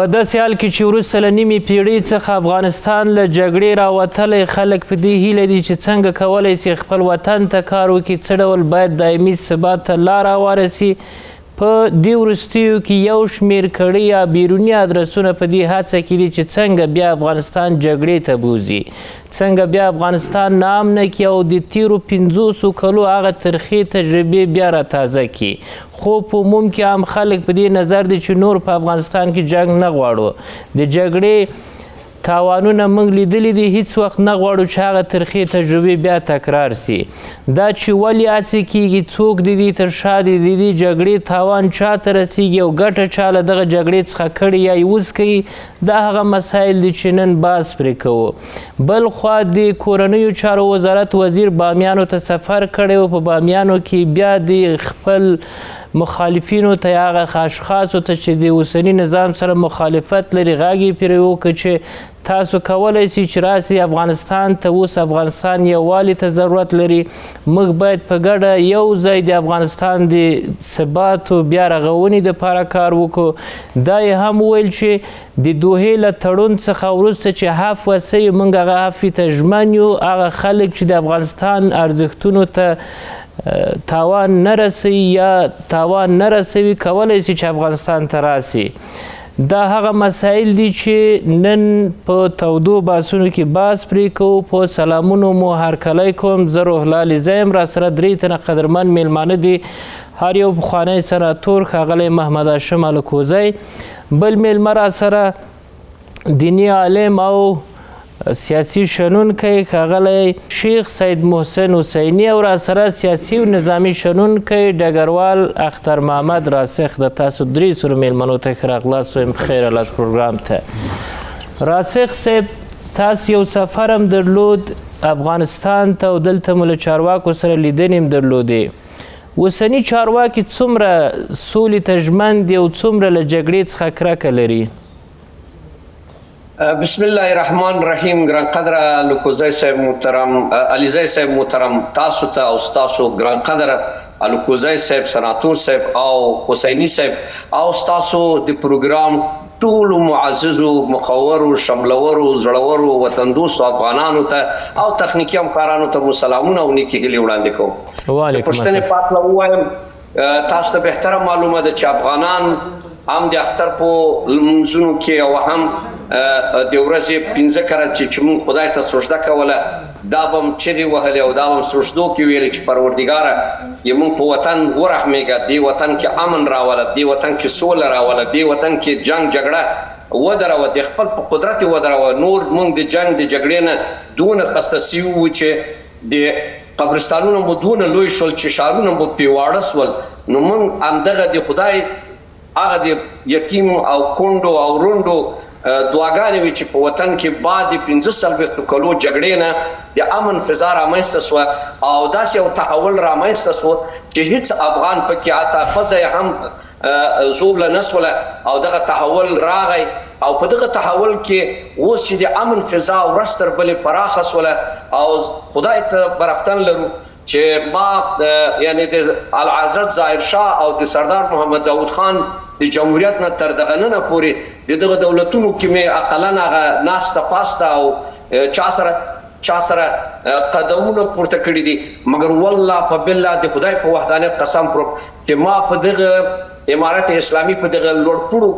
په داسې حال کې چې وروسته له نیمې پیړۍ څخه افغانستان له جګړې راوتلی خلک په دې هیله دي چې څنګه کولی سي خپل وطن ته کار وکړي، څه ډول باید دایمي ثبات ته لاره هواره سي. په دې وروستیو کې یو شمېر کړي یا بیروني ادرسونه په دې هڅه کې دي چې څنګه بیا افغانستان جګړې ته بوځي، څنګه بیا افغانستان ناامنه کړي او د تیرو 50 کلو هغه ترخې تجربې بیا راتازه کړي. خو په عموم کې هم خلک په دې نظر دي چې نور په افغانستان کې جنګ نه غواړو، د جګړې تاوانونه موږ لیدلي دي، هیڅ وخت نه غواړو چې هغه ترخې تجربې بیا تکرار سي. دا چې ولې هڅې کیږي، څوک د دې تر شا دي، د دې جګړې تاوان چا ته رسیږي او ګټه چا له دغه جګړې څخه کړې یا یې اوس کوي، دا هغه مسایل دي چې نن بحث پرې کوو. بل خوا د کورنیو چارو وزارت وزیر بامیانو ته سفر کړی و، په بامیانو کې بیا د خپل مخالفینو ته هغه اشخاصو ته چې د اوسني نظام سره مخالفت لري غږ یې پرې وکړ چې تاسو کولی سئ چې راسئ افغانستان ته. اوس افغانستان یووالي ته ضرورت لري، موږ باید په ګډه یو ځای د افغانستان د ثبات او بیا رغونې دپاره کار وکړو. دا یې هم وویل چې د دوحې له تړون څخه وروسته چې عفوه سوي، موږ هغه عفوې ته ژمن یو. هغه خلک چې د افغانستان ارزښتونو ته تاوان نه رسوي یا تاوان نه رسوي، کولی سي چې افغانستان ته راسي. دا هغه مسایل دي چې نن په تودو بحثونو کې بحث پرې کوو. په سلامونو مو هرکلی کوم، زه روح الله لیزی یم، راسره 3 تنه قدرمن میلمانه دي. هر یو پخوانی سناتور ښاغلی محمد هاشم الکوزی، بل میلمه راسره دیني عالم او سیاسي شنونکی ښاغلی شیخ سید محسن حسیني، او راسره سیاسي او نظامي شنونکی ډګروال اختر محمد راسخ. د تاسو 3 سرو میلمنو ته ښه راغلاست وایم، خیر الاست پروګرام ته. راسخ صاحب، تاسو یو سفر هم درلود افغانستان ته او دلته مو له چارواکو سره لیدنې هم درلودې. اوسني چارواکي څومره سولې ته ژمن دي او څومره له جګړې څخه کرکه لري؟ بسم الله الرحمن الرحیم. ګران قدره الکوزی صاحب محترم، علیزی صاحب محترم، تاسو ته او تاسو ګران قدره الکوزی صاحب، سناتور صاحب او حسیني صاحب او تاسو د پروګرام ټولو معززو مخورو شملورو زړورو وطن دوستو افغانانو ته او تخنیکي همکارانو ته مو سلامونه او نیکې هیلې وړاندې کوم. وعلیکم السلام. پښتنې پاک له ووایم، تاسو ته بهتره معلومه ده چې افغانان هم د اختر په لمونځونو کې او هم د ورځې 15 کرت چې موږ خدای ته سجده کوله، دا به هم چغې وهلې او دا به هم سجدو کې ویلې چې پروردګاره یې موږ په وطن ورحمېږه، دې وطن کې امن راوله، دې وطن کې سوله راوله، دې وطن کې جنګ جګړه ودروه، د خپل په قدرت ودروه. نور موږ د جنګ د جګړې نه دونه خسته سوي وو چې د قبرستانونه مو دونه لوی شول چې ښارونه مو پرې واړه سول. نو موږ همدغه د خدای هغه د یتیم او کونډو او روندو دعاګانې وي چې په وطن کې بعد د 45 کلو جګړې نه د امن فضا رامنځته سوه او داسې یو تحول رامنځته سو چې هیڅ افغان پکې حتی پزه هم ژوبله نه سوله او دغه تحول راغی. او په دغه تحول کې اوس چې د امن فضا ورځ تر بلې پراخه سوله او خدای ته برفتن لرو چې ما یعنی د الحضرت ظاهر شاه او د سردار محمد داود خان د جمهوریت نه تر دغه ننه پورې د دغه دولتونو کې مې اقلا هغه ناسته پاسته او چا سره قدمونه پورته کړي دي، مګر والله په بالله د خدای په وحدانیت قسم خورم چې ما په دغه امارت اسلامي په دغه لوړپوړو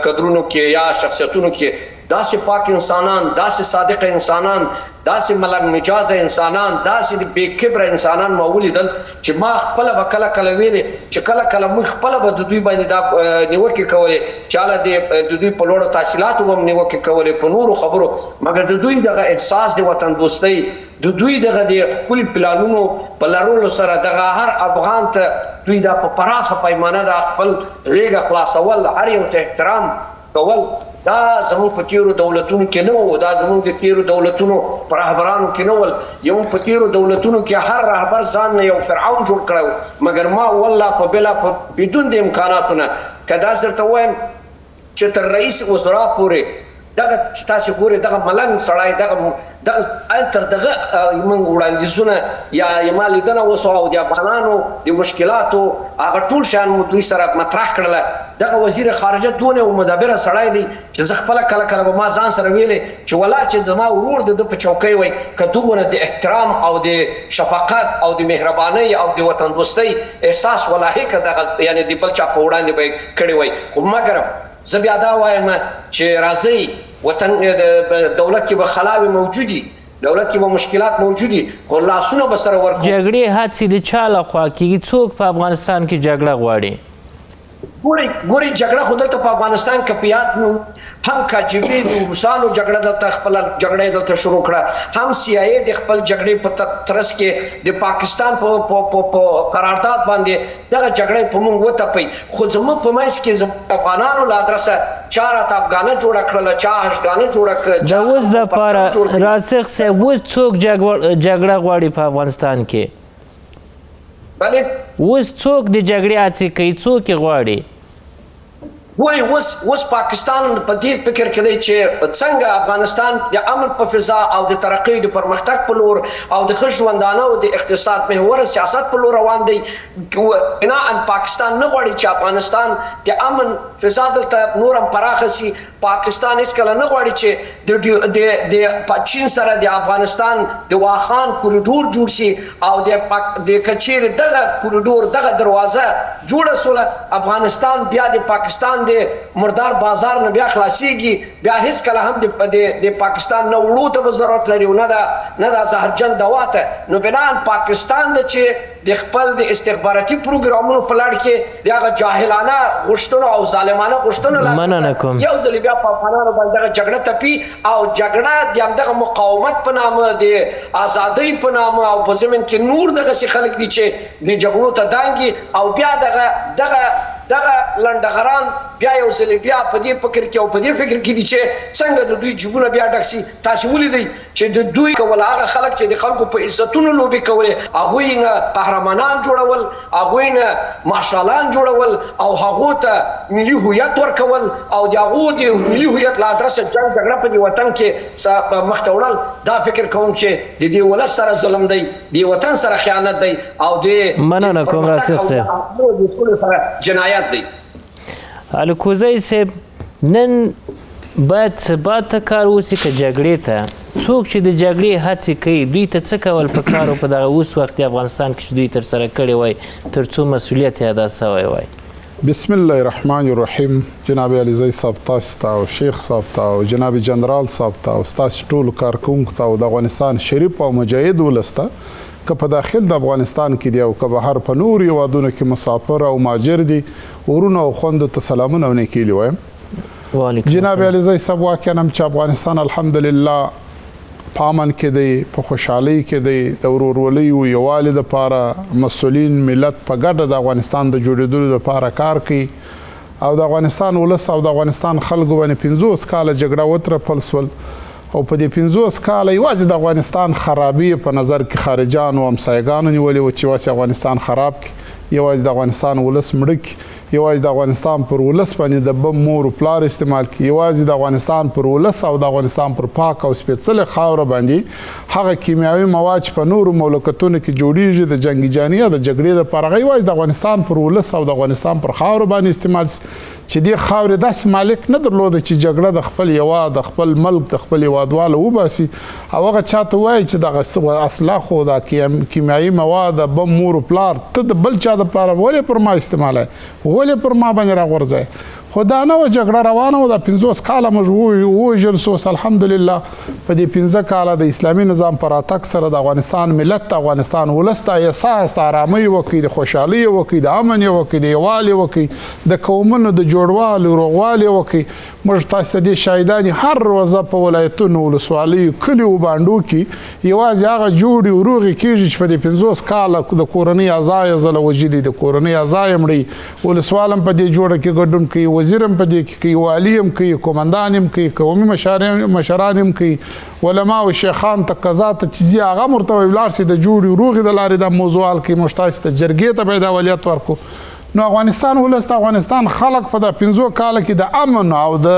کدرونو کې یا شخصیتونو کې داسې پاک انسانان، داسې صادق انسانان، داسې ملنګ مجازه انسانان، داسې بې کبره انسانان ما ولیدل چې ما خپله به کله کله ویلې چې کله کله موږ خپله به د دوی باندې دا نیوکې کولې، چاله د دوی په لوړو تحصیلاتو به هم نیوکې کولې په نورو خبرو، مګر د دوی دغه احساس د وطن دوستۍ، د دوی دغه د ښکلي پلانونو په لرلو سره دغه هر افغان ته دوی دا په پراخه پیمانه د خپل غېږه خلاصول، هر یو ته احترام کول، دا زموږ په تیرو دولتونو کې نه وو، دا زموږ د تیرو دولتونو په رهبرانو کې نه ول. یو په تیرو دولتونو کې هر رهبر ځان نه یو فرعون جوړ کړی، مګر ما والله په بلا بدون د امکاناتو نه که دا درته وایم چې تر رئیس وزرا پورې دغه چې تاسو ګورئ دغه ملنګ سړی دغه تر دغه موږ وړاندیزونه یا ما لیدنه وسو او د افغانانو د مشکلاتو هغه ټول شیان مو دوی سره مطرح کړله. دغه وزیر خارجه دونه مدبره سړی دی چې زه خپله کله کله به ما ځان سره ویلې چې ولا چې زما ورور د په چوکۍ وای که دومره د احترام او د شفقت او د مهربانۍ او د وطن دوستۍ احساس ولاهي که دغه یعنی د بل چا په وړاندې به یې کړی وای. خو مګر زه بیا دا وایم چې راځئ وطن دولت کې به خلاوې موجودي، دولت کې به مشکلات موجودي، خو لاسونه به سره ورکړو. جګړې هڅې د چا لخوا کېږي؟ څوک په افغانستان کې جګړه غواړي؟ ګورئ جګړه خو دلته په افغانستان کې په یاد نو هم KGB د روسانو جګړه دلته خپله جګړه دلته شروع کړه، هم CIA د خپل جګړې په ترڅ کې د پاکستان په قرارداد باندې دغه جګړه په موږ وتپئ. خو زموږ په منځ کې افغانانو له ادرسه چا راته افغانه جوړه کړله، چا هشګانه جوړه کړه. د اوس دپاره راسخ صاحب اوس څوک جګړه غواړي په افغانستان کې؟ بله اوس څوک د جګړې هڅې کوي؟ څوک یې غواړي؟ ګورئ اوس پاکستان په دې فکر کې دی چې څنګه افغانستان د امن په فضا او د ترقۍ د پرمختګ په لور او د ښه ژوندانه او د اقتصاد محوره سیاست په لور روان دی. بناءً پاکستان نه غواړي چې افغانستان د امن فضا دلته نور هم پراخه سي. پاکستان هیڅکله نه غواړي چې د چین سره د افغانستان د واخان کوریډور جوړ شي او د کچېرې دغه کوریډور دغه دروازه جوړه سوله افغانستان بیا د پاکستان د مردار بازار نه بیا خلاصيږي، بیا هیڅکله هم د پاکستان نه وړو ته ضرورت لري او نه د زهرجن دوا ته. نو بناً پاکستان د چې د خپل د استخباراتي پروګرامونو په لړ کې د هغه جاهلانه غوښتنو او ظالمانه غوښتنو یو ځل بیا په افغانانو باندې دغه جګړه تپي او جګړه د همدغه مقاومت په نامه د ازادۍ په نامه او په زمین کې نور دغسې خلک دي چې د جګړو ته دانګي او بیا دغه لنډغران بیا یو ځل بیا په دې فکر کې او په دې فکر کې دي چې څنګه د دوی جیبونه بیا ډک سي. تاسو ولیدئ چې د دوی کول هغه خلک چې د خلکو په عزتونو لوبې کولې، هغوی نه قهرمانان جوړول، هغوی نه مارشالان جوړول او هغو ته ملي هویت ورکول او د هغو د ملي هویت له ادرسه جنګ جګړه په دې وطن کې مخ ته وړل. دا فکر کوم چې د دې ولس سره ظلم دی، د وطن سره خیانت دی او د مننه کوم راسخ صاحب جنایت دی. الکوزی صاحب نن باید ثبات ته کار وسي که جګړې ته؟ څوک چې د جګړې هڅې کوي دوی ته څه کول پکار و په دغه اوس وخت افغانستان کې چې دوی ترسره کړی وای تر څو مسؤلیت یې ادا سوی وای؟ بسم الله الرحمن الرحیم. جناب علیزی صاحب تاسو ته او شیخ صاحب ته او جناب جنرال صاحب ته او ستاسو ټولو کارکوونکو ته او د افغانستان شریف او مجاهد ولس ته که په داخل د افغانستان کې دی او که بهر په نورو هیوادونو کې مسافر او مهاجر دي ورونو او خویندو ته سلامونه او نیکیلي وایم. جناب علیزی صاحب واقعا هم چې افغانستان الحمدلله په امن کې دی، په خوشحالۍ کې دی، د ورورولۍ او یووالي دپاره مسؤلین ملت په ګډه د افغانستان د جوړېدلو دپاره کار کوي او د افغانستان ولس او د افغانستان خلکو باندې 50 کاله جګړه وترپل سول او په دې 50 کاله یوازې د افغانستان خرابي په نظر کې خارجانو او همسایګانو نیولې وه چې یوازې افغانستان خراب کړي، یوازې د افغانستان ولس مړه کړي، یوازې د افغانستان پر ولس باندې د بم مور و پلار استعمال کړي، یوازې د افغانستان پر ولس او د افغانستان پر پاک او سپېڅلې خاوره باندې هغه کیمیاوي مواد چې په نورو مملکتونو کې جوړیږي د جنګي جاني د جګړې دپاره هغه یوازې د افغانستان پر ولس او د افغانستان پر خاوره باندې استعمال چې دې خاورې داسې مالک نه درلوده چې جګړه د خپل هیواد د خپل ملک د خپل هیوادوالو وباسي او هغه چاته وایي چې دغه اسلحه خو د کیمیاوي مواد د بم مور و پلار ته د بل چا دپاره ولې پر ما استعمالوي، ولې پر ما باندې راغورځوي؟ خو دا نه وه جګړه روانه وه. د 50 کاله موږ ووژل سو. الحمدلله په دې 15 کاله د اسلامي نظام پر راتګ سره د افغانستان ملت ته افغانستان ولس ته احساس د ارامۍ وکړي، د خوشحالۍ وکړي، د امن وکړي، د یووالي وکړي، د قومونو د جوړوالي روغوالي وکړي. موږ تاسو ته دې شاهدان هر ورځ په ولایتونو ولسوالیو کلیو بانډو کې یوازې هغه جوړې او روغې کېږي چې په دې 50 کاله د کورنۍ اعضا یې ځله وژلي، د کورنۍ اعضا یې مړی، ولسوال هم په دې جوړه کې ګډون کوي، وزیر هم په دې کې کوي، والي هم کوي، قومندان هم کوي، قومي مشران هم کوي، علما او شیخان ته قضا ته چې ځي هغه ورته وایي ولاړ شي د جوړې روغې د لارې دا موضوع حل کوي. موږ تاسو ته جرګې ته باید اولویت ورکړو. نو افغانستان ولس د افغانستان خلک په د 50 کاله کې د امن او د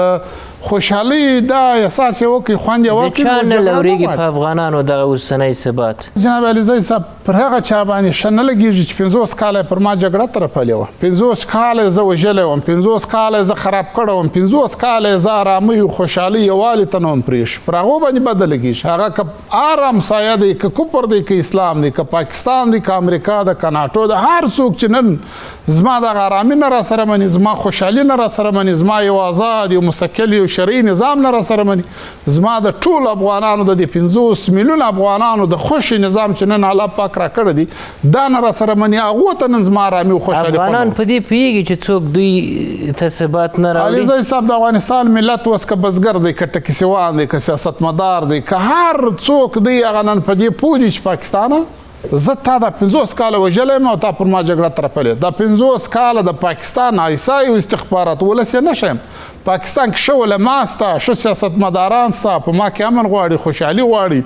خوشحالي دا احساس یې وکړي خوند یې د وکړي چا نه لورېږي په افغانانو دغه اوسنی ثبات؟ جناب علیزی صاحب پر هغه چا باندې ښه نه لګېږي چې 50 کاله یې پر ما جګړه ترپلې وه، 50 کاله یې زه وژلی وم، 50 کاله یې زه خراب کړی وم، 50 کاله یې زه ارامۍ او خوشحالۍ یووالي ته نه وم پرېښی، پر هغو باندې بده لګېږي. هغه که ارام سایه دی، که کفر دی، که اسلام دی، که پاکستان دی، که امریکا ده، که ناټو ده، هر څوک چې نن زما دغه ارامي نه راسره مني، زما خوشحالي نه راسره مني، زما یو آزاد یو مستقل یو شرعي نظام نه راسره مني، زما د ټولو افغانانو د 50 میلیونه افغانانو د خوشي نظام چې نن الله پاک را کړی دی دا نه راسره مني، هغو ته نن زما ارامي او خوشحالي افغانان په دې پوهېږي چې څوک دوی ته ثبات نه راوړي؟ علیزی صاحب د افغانستان ملت اوس که بزګر دی، که ټکي سیوان دی، که سیاستمدار دی، که هر څوک دی هغه نن په دې پوه دی چې پاکستانه زه تا دا 50 کاله وژلی یم او تا پر ما جګړه ترپلې. دا 50 کاله د پاکستان ایسای او استخبارات ولس یې نه شیم. پاکستان کې ښه علما سته، ښه سیاستمداران سته، په ما کې امن غواړي، خوشحالي غواړي،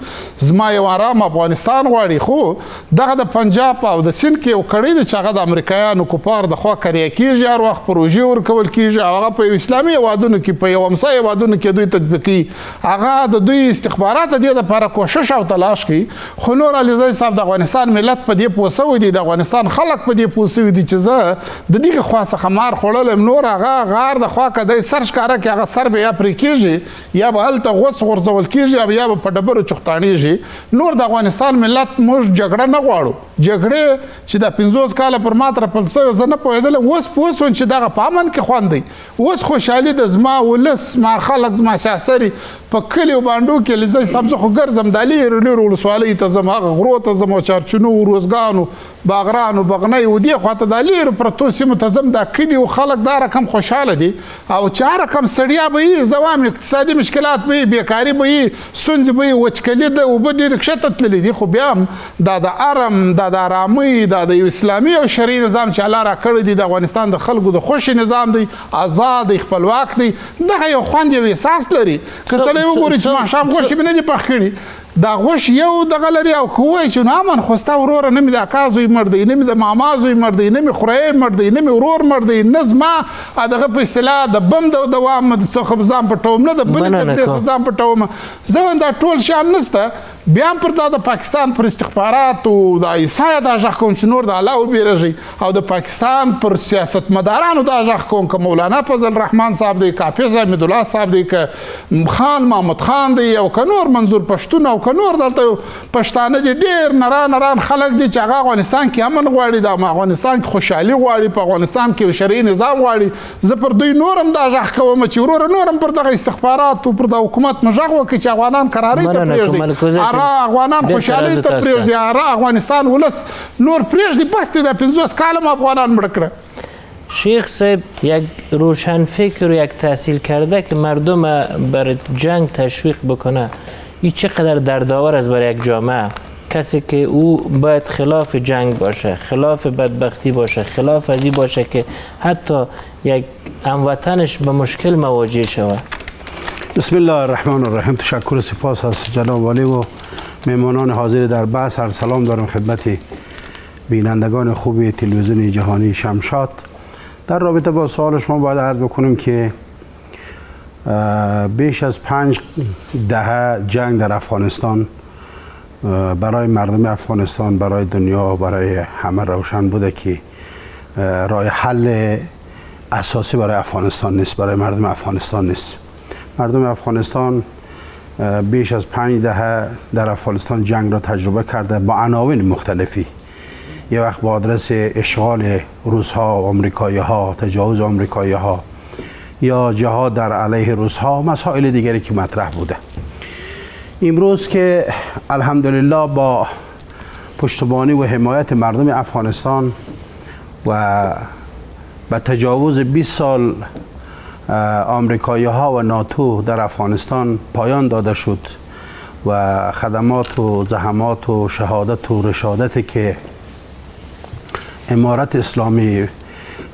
زما یو ارام افغانستان غواړي. خو دغه د پنجاب او د سند کې یو کړی دی چې هغه د امریکایانو کفار د خوا کریه کېږي، هر وخت پروژې ورکول کېږي، هغه په یو اسلامي هېوادونو کې، په یو همسایه هېوادونو کې دوی تطبیقي، هغه د دوی استخبارات د دې دپاره کوشش او تلاش کوي. خو نور علیزی صاحب د افغانستان ملت په دې پوه سوی دی، د افغانستان خلک په دې پوه سوي دي چې زه د دغې خوا څخه مار خوړلی یم. نور هغه غار د خوا که دی سر ښکاره کړي، هغه سر به یا پرې کېږي یا به هلته غوڅ غورځول کېږي او یا به په ډبرو چوختاڼېږي. نور د افغانستان ملت موږ جګړه نه غواړو. جګړې چې دا 50 کاله پر ما ترپل سوی زه نه پوهېدلی، اوس پوه سوم چې دغه په امن کې خوند دی. اوس خوشحالي د زما ولس، زما خلک، زما سیاسري په کلیو بانډو کې علیزی صاحب زه خو ګرځم، دا لرې ولسوالۍ ته ځم، هغه غرو ته ځم او چارچونو، روزګانو، باغرانو، بغنۍ و دې خواته دا لرې پرتو سیمو ته ځم. دا کلیو خلک دا رقم خوشحاله دي او چې هر رقم ستړیا به وي، زوام اقتصادي مشکلات به وي، بیکاري به وي، ستونزې به وي، وچکلي ده، اوبه ډېرې کښته تللې دي. خو بیا هم دا د ارم، دا د ارامۍ، دا د یو اسلامي او شرعي نظام چې الله را کړی دی، د افغانستان د خلکو د خوښې نظام دی، آزاد دی، خپلواک دی، دغه یو خوند، یو احساس لري. که سړی وګوري چې ماښام غوښې مې نه دي پخ کړي، دا غوښ یو دغه لري او که ووایي چې نو امن خو ستا وروره نه مې د اکا زوی مړ دی، نه مې د ماما زوی مړ دی، نه مې خورۍ مړ دی، نه مې ورور مړ دی، نه زما دغه په اصطلاح د بم د دوام څخه ځان پټوم، نه د بلې جګړې څخه ځان پټوم. زه دا ټول شیان نسته. بیا هم پر دا د پاکستان پر استخباراتو د عیسایه دا غږ کوم چې نور د الله وبېرېږئ، او د پاکستان پر سیاستمدارانو دا غږ کوم که مولانا فضل الرحمن صاحب دی، که حافظ حمیدالله صاحب دی، که خان محمد خان دی، او که نور منظور پښتون، او که نور دلته پښتانه دي، ډېر نران خلک دي چې هغه افغانستان کې امن غواړي، د افغانستان کې خوشحالي غواړي، په افغانستان کې شرعي نظام غواړي. زه پر دوی نور هم دا غږ کوم چې وروره نور هم پر دغه استخباراتو، پر د حکومت مو غږ وکړي چې افغانان کرارۍ ته پرېږدي، افغانان خوشحالۍ ته پرېږدي، افغانستان ولس نور پرېږدي، بس دی. دا 50 کاله مو افغانان مړه کړه. شیخ صاحب، یک روشنفکر و یک تحصیل کرده که مردم بر جنگ تشویق بکنه، این چقدر دردآور است برای یک جامعه؟ کسی که او باید خلاف جنگ باشه، خلاف بدبختی باشه، خلاف ازی باشه که حتی یک هموطنش به مشکل مواجه شود. بسم الله الرحمن الرحیم. تشکر و سپاس از جناب والی و مهمانان حاضر در بحث. هر سلام دارم خدمت بینندگان خوبی تلویزیون جهانی شمشاد. در رابطه با سوال شما باید عرض بکنیم که بیش از 5 دهه جنگ در افغانستان برای مردم افغانستان، برای دنیا، برای همه روشن بوده که راه حل اساسی برای افغانستان نیست، برای مردم افغانستان نیست. مردم افغانستان بیش از 5 دهه در افغانستان جنگ را تجربه کرده با عناوین مختلفی. یه وقت با آدرس اشغال روس‌ها و آمریکایی‌ها، تجاوز آمریکایی‌ها یا جهاد در علیه روس‌ها، مسائل دیگری که مطرح بوده. امروز که الحمدلله با پشتیبانی و حمایت مردم افغانستان و با تجاوز 20 سال آمریکایی‌ها و ناتو در افغانستان پایان داده شد و خدمات و زحمات و شهادت و رشادتی که امارت اسلامی،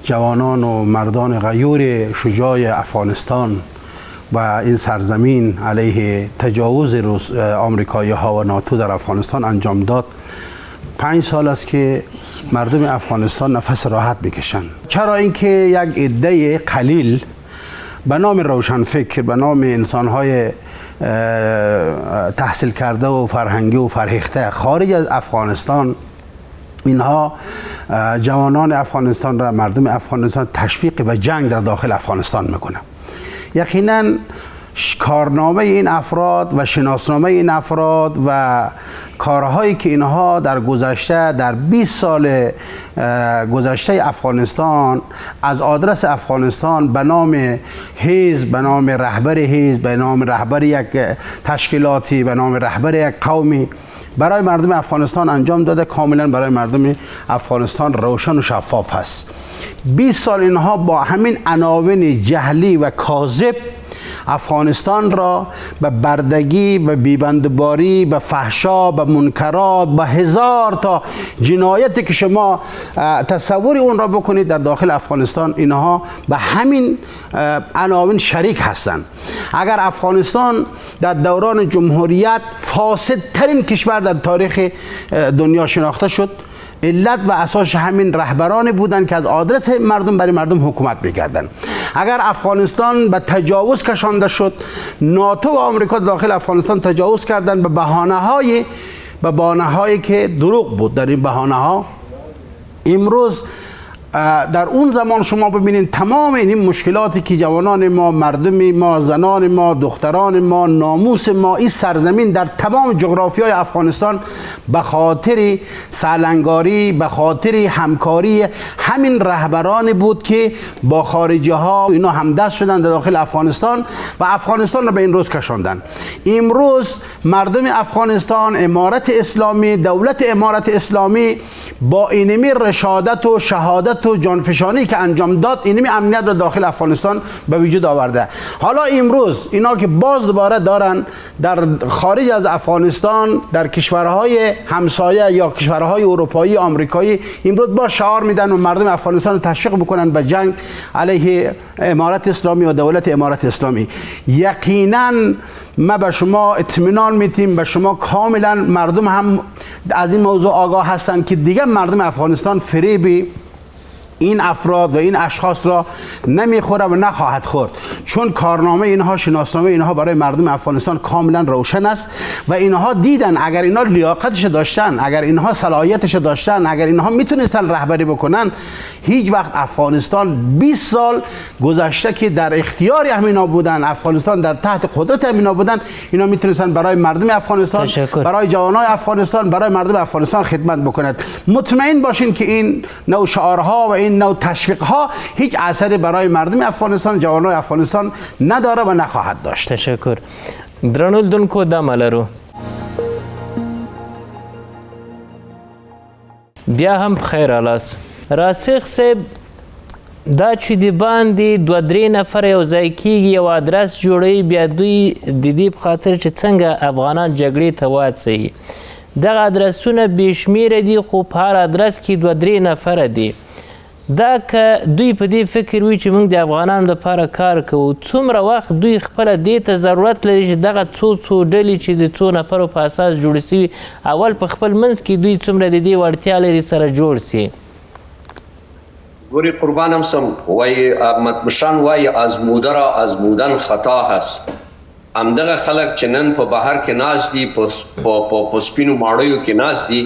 جوانان و مردان غیور شجاع افغانستان و این سرزمین علیه تجاوز آمریکایی‌ها و ناتو در افغانستان انجام داد، 5 سال است که مردم افغانستان نفس راحت میکشند. چرا اینکه یک عده قلیل به نام روشنفکر، به نام انسان‌های تحصیل کرده و فرهنگی و فرهیخته خارج از افغانستان، اینها جوانان افغانستان را، مردم افغانستان تشویق به جنگ در داخل افغانستان میکنه. یقینا کارنامه این افراد و شناسنامه این افراد و کارهایی که اینها در گذشته، در 20 سال گذشته افغانستان از آدرس افغانستان به نام حزب، به نام رهبر حزب، به نام رهبر یک تشکیلاتی، به نام رهبر یک قومی برای مردم افغانستان انجام داده، کاملا برای مردم افغانستان روشن و شفاف هست. 20 سال اینها با همین عناوین جهلی و کاذب افغانستان را به بردگی، به بیبندباری، به فحشا، به منکرات، به هزار تا جنایتی که شما تصور اون را بکنید در داخل افغانستان، اینها به همین عناوین شریک هستند. اگر افغانستان در دوران جمهوریت فاسدترین کشور در تاریخ دنیا شناخته شد، علت و اساس همین رهبران بودند که از آدرس مردم برای مردم حکومت می‌کردند. اگر افغانستان به تجاوز کشانده شد، ناتو و آمریکا داخل افغانستان تجاوز کردند به بهانه‌هایی که دروغ بود. در این بهانه‌ها امروز در اون زمان شما ببینید تمام این مشکلاتی که جوانان ما، مردم ما، زنان ما، دختران ما، ناموس ما، این سرزمین در تمام جغرافیای افغانستان به خاطر سالنگاری، به خاطر همکاری همین رهبران بود که با خارجی ها اینا همدست شدن در داخل افغانستان و افغانستان را به این روز کشاندن. امروز مردم افغانستان، امارت اسلامی، دولت امارت اسلامی با اینمی رشادت و شهادت و جانفشانی که انجام داد، اینمی امنیت را داخل افغانستان به وجود آورده. حالا امروز اینا که باز دوباره دارن در خارج از افغانستان، در کشورهای همسایه یا کشورهای اروپایی، آمریکایی، امروز با شعار میدن و مردم افغانستان رو تشویق بکنن به جنگ علیه امارت اسلامی و دولت امارت اسلامی. یقینا ما به شما اطمینان میدیم، به شما کاملا مردم هم از این موضوع آگاه هستند که دیگه مردم افغانستان فریبی این افراد و این اشخاص را نمیخوره و نخواهد خورد، چون کارنامه اینها، شناسنامه اینها برای مردم افغانستان کاملا روشن است و اینها دیدن اگر اینها لیاقتش داشتن، اگر اینها صلاحیتش داشتن، اگر اینها میتونستن رهبری بکنن، هیچ وقت افغانستان 20 سال گذشته که در اختیار همینا بودن، افغانستان در تحت قدرت همینا بودن، اینا میتونستن برای مردم افغانستان، برای جوانای افغانستان، برای مردم افغانستان خدمت بکنند. مطمئن باشین که این نوع شعارها و این نوع تشویقها هیچ اثری برای مردم افغانستان، جوانای افغانستان نداره و نخواهد داشت. تشکر. درنو لیدونکو دمه لرو. بیا هم بخیر الاست. راسخ صاحب دا چې د باندې 2-3 نفر یو ځای کېږي، یو ادرس جوړوي، بیا دوی د دې په خاطر چې څنګه افغانان جګړې ته واچوي، دغه ادرسونه بې شمېره دي، خو په هر ادرس کې 2-3 نفره دي. دا که دوی په دې فکر وي چې موږ د افغانانو لپاره کار کوو، څومره وخت دوی خپله دې ته ضرورت لري چې دغه څو ډلې چې د څو نفرو په اساس جوړې سوي، اول په خپل منځ کې دوی څومره د دې وړتیا لري سره جوړ سي؟ گوری قربانم سم وای مشان وای ازموده را ازمودن خطا هست. همدغه خلک چې نن په بهر کې ناز دي، په سپینو ماړیو کې ناز دي،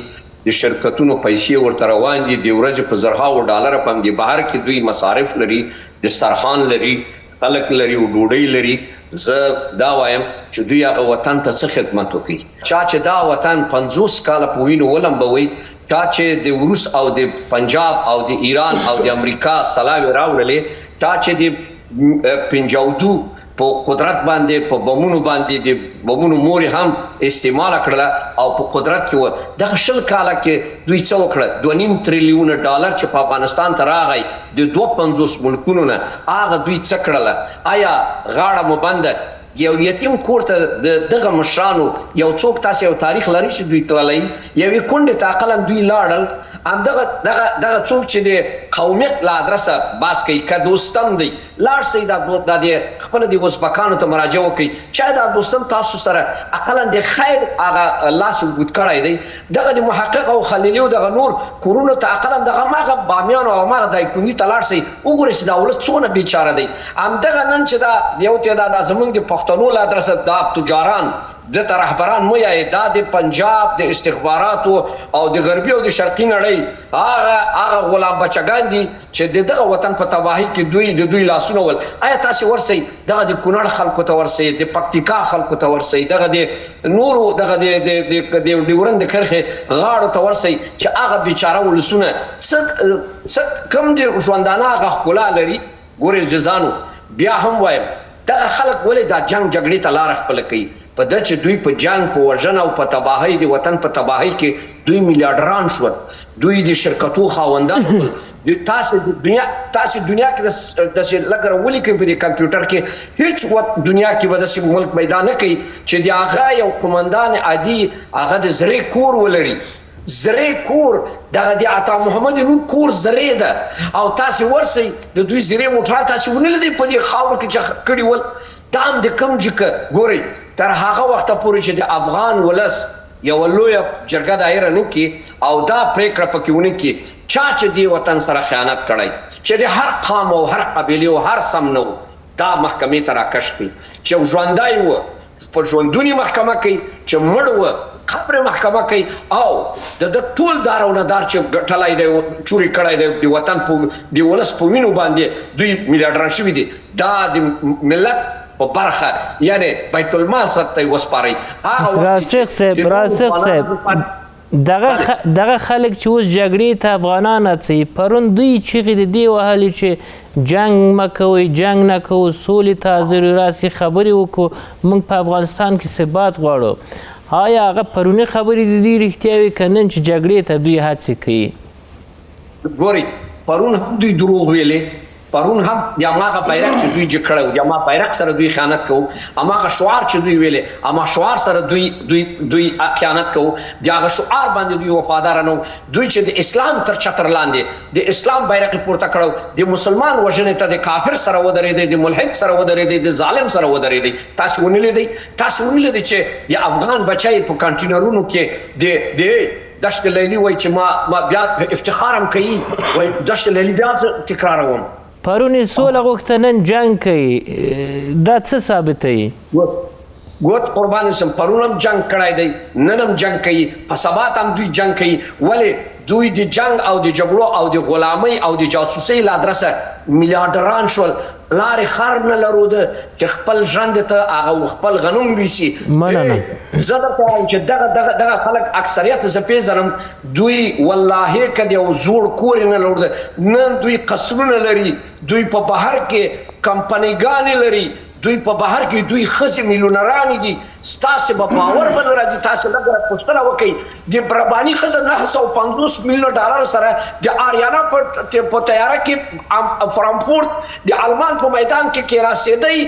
د شرکتونو پیسې ورته روان دي، د ورځې په زرهاو ډالره په همدې بهر کې دوی مصارف لري، دسترخوان لري، خلک لري او ډوډۍ لري. زه دا وایم چې دوی هغه وطن ته څه خدمت وکړي. چا چې دا وطن 50 کاله په وینو ولمبوي، چا چې د روس او د پنجاب او د ایران او د امریکا سلاوي راوړلې، چا چې د پنجاودو په قدرت باندې، په بمونو باندې د بمونو موري هم استعمال کړله او په قدرت کې و، دغه 20 کاله کې دوی څه وکړه؟ 2.5 تریلیون ډالر چې په افغانستان ته راغی د 52 ملکونو نه، هغه دوی څه کړله؟ آیا غاړه مو بنده یو یتیم کور ته د دغه مشرانو یو څوک تاسو یو تاریخ لري چې دوی تللی یوې کونډې ته عقلا دوی لاړل دغه څوک چې د قومیت له ادرسه باس کوي که دوستم دی لاړ سئ دا د خپله د ازبکانو ته مراجعه وکړي چې دا دوستم تاسو سره عقلا د خیر هغه لاس اوږد کړی دی دغه د محقق او خلیلي او دغه نور کورونو ته عقلا دغه هماغه بامیان او هماغه دایکنډي ته لاړ سئ وګورئ چې دا ولس څومره بیچاره دی همدغه نن چې دا یو تعداد زموږ د پښتنو له ادرسه دا تجاران دته رهبران مو یې دا د پنجاب د استخباراتو او د غربي او د شرقي نړۍ هغه غلام بچګان دي چې دغه وطن په تباهي کې دوی لاسونه ول آیا تاسو ورسئ دغه د کونړ خلکو ته ورسئ د پکتیکا خلکو ته ورسئ دغه د نورو دغه د ډیورند د کرښې غاړو ته ورسئ چې هغه بیچاره ولسونه څه کم د ژوندانه هغه ښکلا لري ګورې عزیزانو بیا هم وایم دغه خلک ولې دا جنګ جګړې ته لاره خپله کوي په ده چې دوی په جنګ په وژنه او په تباهۍ د وطن په تباهۍ کې دوی میلیارډران شول دوی د شرکتو خاوندان شول تاسو دنیا کې داسې لږ ولیکئ په دې کمپیوټر کې هیڅ وخت دنیا کې به داسې ملک پیدا نه کوي چې د هغه یو قمندان عادي هغه د زرې کور ولري زرې کور دغه د عطا محمد نور کور زرې ده او تاسو ورسئ د دوی زرې موټران تاسو ونه لیدئ په دې خاورو کې چې کړي ول دا هم د کم جګه ګورئ تر هغه وخته پورې چې د افغان ولس یوه لویه جرګه دایره نه کړي او دا پرېکړه پکې ونه کړي چې دې وطن سره خیانت کړی چې د هر قام او هر قبیلې او هر سم نه دا محکمې ته راکش کړي چې ژوندی و په ژوندوني محکمه کوي چې مړ و خبر محکمه کوي او د ټول دار او ندار چې ګټلای دی چوری کړای دی د وطن په دی ولس په وینو باندې دوی میلیارډران شوي دي دا د ملت په برخه یعنی بیت المال سره وسپاري راسخ صاحب دغه خلک چې اوس جګړې ته افغانان اڅوي پرون دوی چیغې د دې وهلې چې جنګ مه کوئ جنګ نه کوو سولې ته حاضر راسي خبرې وکړو موږ په افغانستان کې ثبات غواړو آیا هغه پرونی خبرې د دې رښتیا وي که نن چې جګړې ته دوی هڅې کوي ګورئ پرون هم دوی دروغ ویلې پرون هم د هماغه بیرغ چې دوی جګ کړی و د هماغه بیرغ سره دوی خیانت کوو هماغه شعار چې دوی ویلې هماغه شعار سره دوی خیانت کوو د هغه شعار باندې دوی وفاداره نه دوی چې د اسلام تر چتر لاندې د اسلام بیرغ یې پورته کړو د مسلمان وژنې ته د کافر سره ودرېدی د ملحد سره ودرېدی د ظالم سره ودرېدی تاسو ونه لیدئ چې د افغان بچی په کانټینرونو کې د دشت لیلی وای چې ما بیا افتخار هم کوي وای دشت لیلی بیا تکراروم پرونی سوله غوښته نن جنګ کوي دا څه ثابتوي ګوت قربان شم پرون هم جنګ کړی دی نن هم جنګ کوي په سبات هم دوی جنګ کوي ولې دوی د جنګ او د جګړو او د غلامۍ او د جاسوسۍ له ادرسه میلیارډران شول لارې خر نه لرو ده چې خپل ژوند ته هغه خپل غنم ویسي مننه زه درته وایم چې دغه خلک اکثریت زه پیژنم دوی والله که د یو زوړ کور نه لرو نن دوی قصرونه لري دوی په بهر کې کمپنیګانې لري دوی په بهر کې دوی ښځې میلیونرانې دي ستاسې به باور به نه راځي تاسې لږ پوښتنه وکئ د برباني ښځه 950 میلیونه ډالر سره د آریانا په تیاره کې فرانکفورت د آلمان په میدان کې راسېدی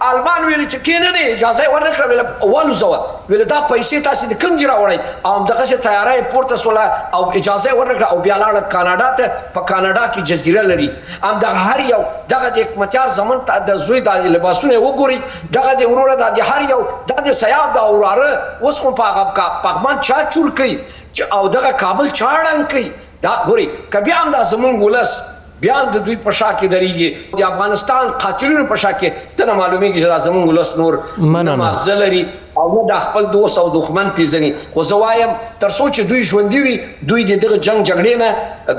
آلمان ویل چې کینه نه اجازه ورنکړه ویل والوزوه ویل دا پیسې تاسې د کوم ځای راوړئ او همدغسې طیاره یې پورته سوله او اجازه ورنکړه او بیا لاړه کاناډا ته په کاناډا کې جزیره لري همدغه هر یو دغه د حکمتیار زمن د زوی د لباسونه یې وګورئ دغه د وروره د هر یو دا د سیاف د وراره اوس خو په پغمان چا چور کوي او دغه کابل چا ړنګ کوي دا ګورئ که بیا هم دا زمونږ ولس بیا د دوی په شا کې درېږي د افغانستان قاتلینو په شا کې ته نه معلومېږي چې دا زمونږ ولس نور نه ماغزه لري او نه د خپل دوست او دښمن پېژني خو زه وایم تر څو چې دوی ژوندي وي دوی د دغه جنګ جګړې نه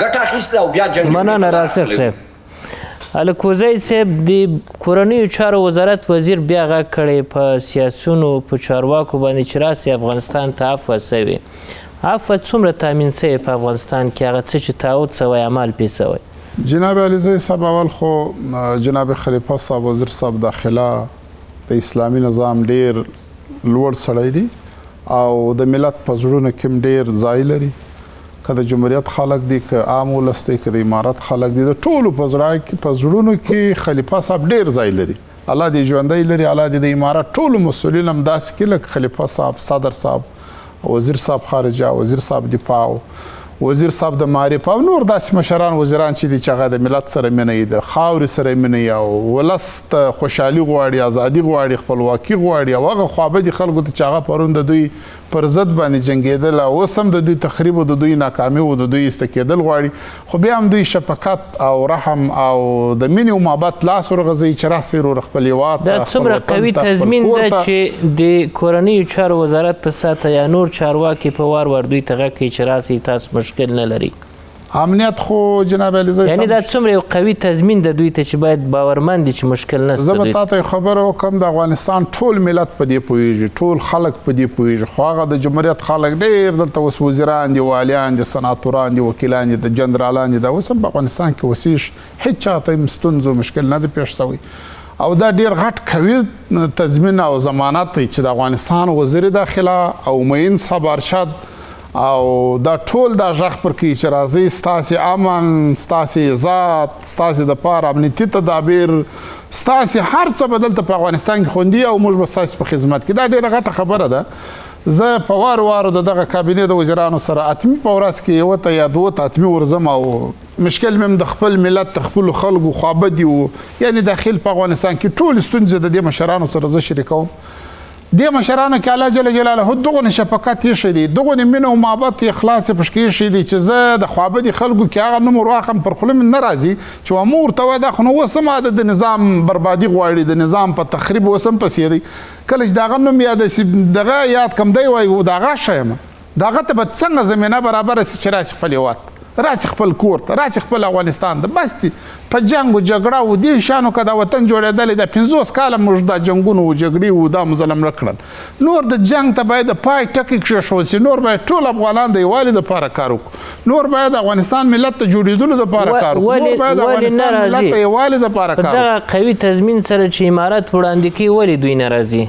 ګټه اخیسته او بیا جنګ مننه راسخ صاحب الکوزی صاحب د کورنیو چارو وزارت وزیر بیا غږ کړی په سیاسونو په چارواکو باندې چې راسي افغانستان ته عفوه سوې عفوه څومره تامین سوې په افغانستان کې هغه څه چې تعهد سوی عمل پرې سوی جناب علیزی صاحب اول خو جناب خلیفه صاحب وزیر صاحب داخله د اسلامي نظام ډیر لوړ سړی دی او د ملت په زړونو کې ډیر ځای لري که د جمهوریت خلک دي که عام ولس دی که د امارت خلک دي د ټولو په زړونو کې خلیفه صاحب ډیر ځای لري الله دې ژوندی لري، الله دې د امارت ټولو مسؤلین هم داسې کړي لکه خلیفه صاحب، صدر صاحب، وزیر صاحب خارجه، وزیر صاحب دفاع، وزیر صاحب د معارف او نور داسې مشران وزیران چې دي چې هغه د ملت سره مینه یي، د خاورې سره مینه یي او ولس ته خوشحالي غواړي، ازادي غواړي، خپلواکي غواړي او هغه خوابدي خلکو ته چې هغه پرون د دوی پر ضد باندې جنګېدل او اوس هم د دوی تخریب او د دوی ناکامي او د دوی ایسته کېدل غواړي، خو بیا هم دوی شفقت او رحم او د مینې او محبت لاس ورغځوي چې راسئ ورور خپل هېواد ته، دا څومره قوي تضمین ده چې د کورنیو چارو وزارت په ساته یا نور چارواکي په وار وار دوی ته غږ کوي چې راسئ تاسو مشکل نه لري؟ امنیت خو جناب علیزی یعنی دا څومره یو قوي تضمین ده دوی ته چې باید باورمند دي چې مشکل نشته. زه به تاته خبره وکړم د افغانستان ټول ملت په دې پوهېږي، ټول خلک په دې پوهېږي، خو هغه د جمهوریت خلک ډېر دلته اوس وزیران دي، والیان دي، سناتوران دي، وکیلان دي، د جنرالان دي، دا اوس هم په افغانستان کې اوسېږي، هېڅ چاته هم ستونزو مشکل نه دی پیښ شوی او دا ډېر غټ قوي تضمین او ضمانت دی چې د افغانستان وزیر داخله او معین صاحب ارشد او دا ټول دا غږ پر کوي چې راځئ ستاسې امن، ستاسې عزت، ستاسې دپاره امنیتي تدابیر، ستاسې هر څه به دلته په افغانستان کې خوندي او موږ به ستاسې په خدمت کې. دا ډېره غټه خبره ده. زه په وارو وارو د دغه کابینې د وزیرانو سره اتمي په ورځ کې یوه ته یا دوه ته اتمي ورځم او مشکل مې هم د خپل ملت د خپلو خلکو خوابدي و، یعنې داخل په افغانستان کې ټول ستونزې د دې مشرانو سره زه شریکوم. دې مشرانو کې الله جل جلاله دغونه شفقت ایښی دی، دغونه مینه او محبت اخلاص یې پشکې ایښی دی چې زه د خوابدي خلکو کې هغه نوم ورواخلم پر خوله مې نه راځي چې وامه ورته وایي دا خو نو اوس هم د نظام بربادي غواړي، د نظام په تخریب اوس هم پسې دی. کله چې د هغه نوم یاد شي دغه یاد کم دی وایي د هغه ښه یم، د هغه ته به څنګه زمینه برابره شي چې راسي خپل هېواد راسي خپل کور ته، راسي خپل افغانستان ته. بس دي په جنګ و جګړه و دې شیانو که دا وطن جوړېدلی دا 50 کاله موږ دا جنګونه و جګړې و دا مظلم نه کړل. نور د جنګ ته باید د پای ټکي کېښول شي، نور باید ټول افغانان د یووالي دپاره کار وکړو، نور باید د افغانستان ملت ته جوړېدلو دپاره کار وکړو، نور باید د افغانستان ملت ته یووالي دپاره کار وکړو. په دغه قوي تضمین سره چې امارت وړاندې کوي ولې دوی نه راځي؟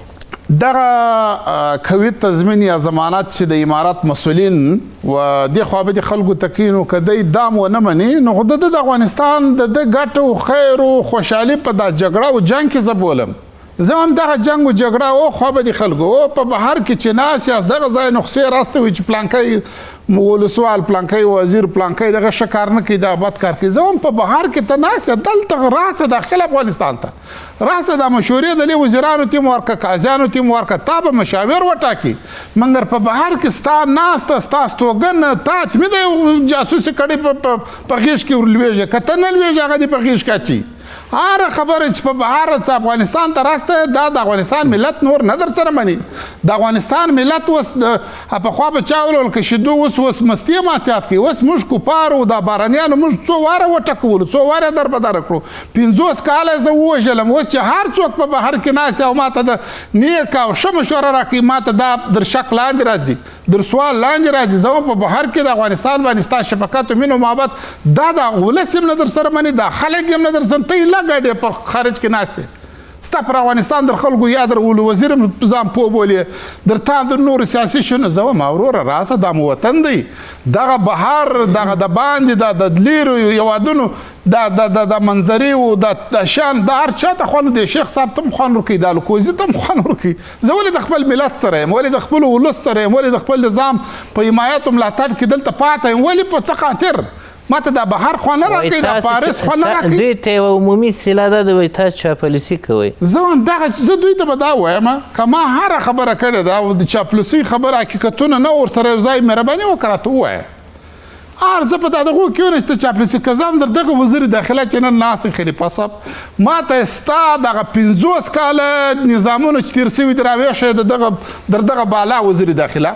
دغه قوي تضمین یا ضمانت چې د امارت مسؤلین و دې خوابدي خلکو ته کوي نو که دی دام ونه مني نو خو د افغانستان د ده ګټو خیر او خوشحالي په دا جګړه او جنګ کې زه بولم. زه هم دغه جنګ او جګړه او خوابدي خلکو او په بهر کې چې ناست یاست دغه ځای نقصې راسته وي چې پلانکی ولسوال، پلانکی وزیر، پلانکی دغه ښه کار نه کوي، دا بد کار کوي. زه هم په بهر کې ته ناست یې دلته راسه داخل افغانستان ته راسه دا مشورې د دې وزیرانو تیم ورکه، قاضیانو تیم ورکه، تا به مشاور وټاکي، مګر په بهر کې ستا ناسته ستا استوګن تا اتمي د جاسوسي کړې په غېږ کې ورلوېږي، که ته نه لوېږي هغه دې په غېږ کې اچي. هر خبره چې په بهر څه افغانستان ته راسته دا د افغانستان ملت نور نه در سره مني. د افغانستان ملت اوس پخوا به چا ولول که شیدو اوس مستي ماتیات کوي، اوس موږ کفارو دا بارانیانو موږ څو واره وټکولو، څو واره دربدره کړو، 50 کاله زه ووژلم. اوس چې هر څوک په بهر کې ناست او ماته د نیک او ښه مشوره راکوي ماته دا در شک لاندې راځي، در سوال لاندې راځي. زه په بهر کې د افغانستان باندې ستا شفقت او مینه او محبت دا د ولس هم نه در سره مني، دا خلک هم نه در سره، ته یې ګاډې په خارج کې ناست دی، ستا پر افغانستان در خلکو یا در ولو وزیر ځان پوه بولې، در تا در نورو سیاسي شنو زه وایم وروره راسه دا مو وطن دی، دغه بهر دغه د باندې د لیرو هېوادونو د منظرې و د شان د هر چا ته خوند دی. شیخ صاحب ته هم خوند ورکوي، د الکوزي ته هم خوند ورکوي. زه ولې د خپل ملت سره یم، ولې د خپلو ولس سره یم، ولې د خپل نظام په حمایت او ملاتړ کې دلته پاته یم، ولې په څه خاطر ماته دا بهر خوا نه راکوي، دا پاریس خوا نه راکوي. دوی ته یوه عمومي اصطلاح ده د وایي تاسو چاپلوسي کوئ. زه دوی ته به دا وایم که ما هره خبره کړې ده او د چاپلوسي خبره حقیقتونه نه ورسره یو ځای مهرباني وکړه راته ووایه. زه په دغو کې ونشته چاپلوسي که زه هم در دغه وزیر داخله چې نن ناست خلیفه صاحب ما ته ستا دغه 50 کاله نظامونه چې تېر سوي دي راویښه در دغه بالا وزیر داخله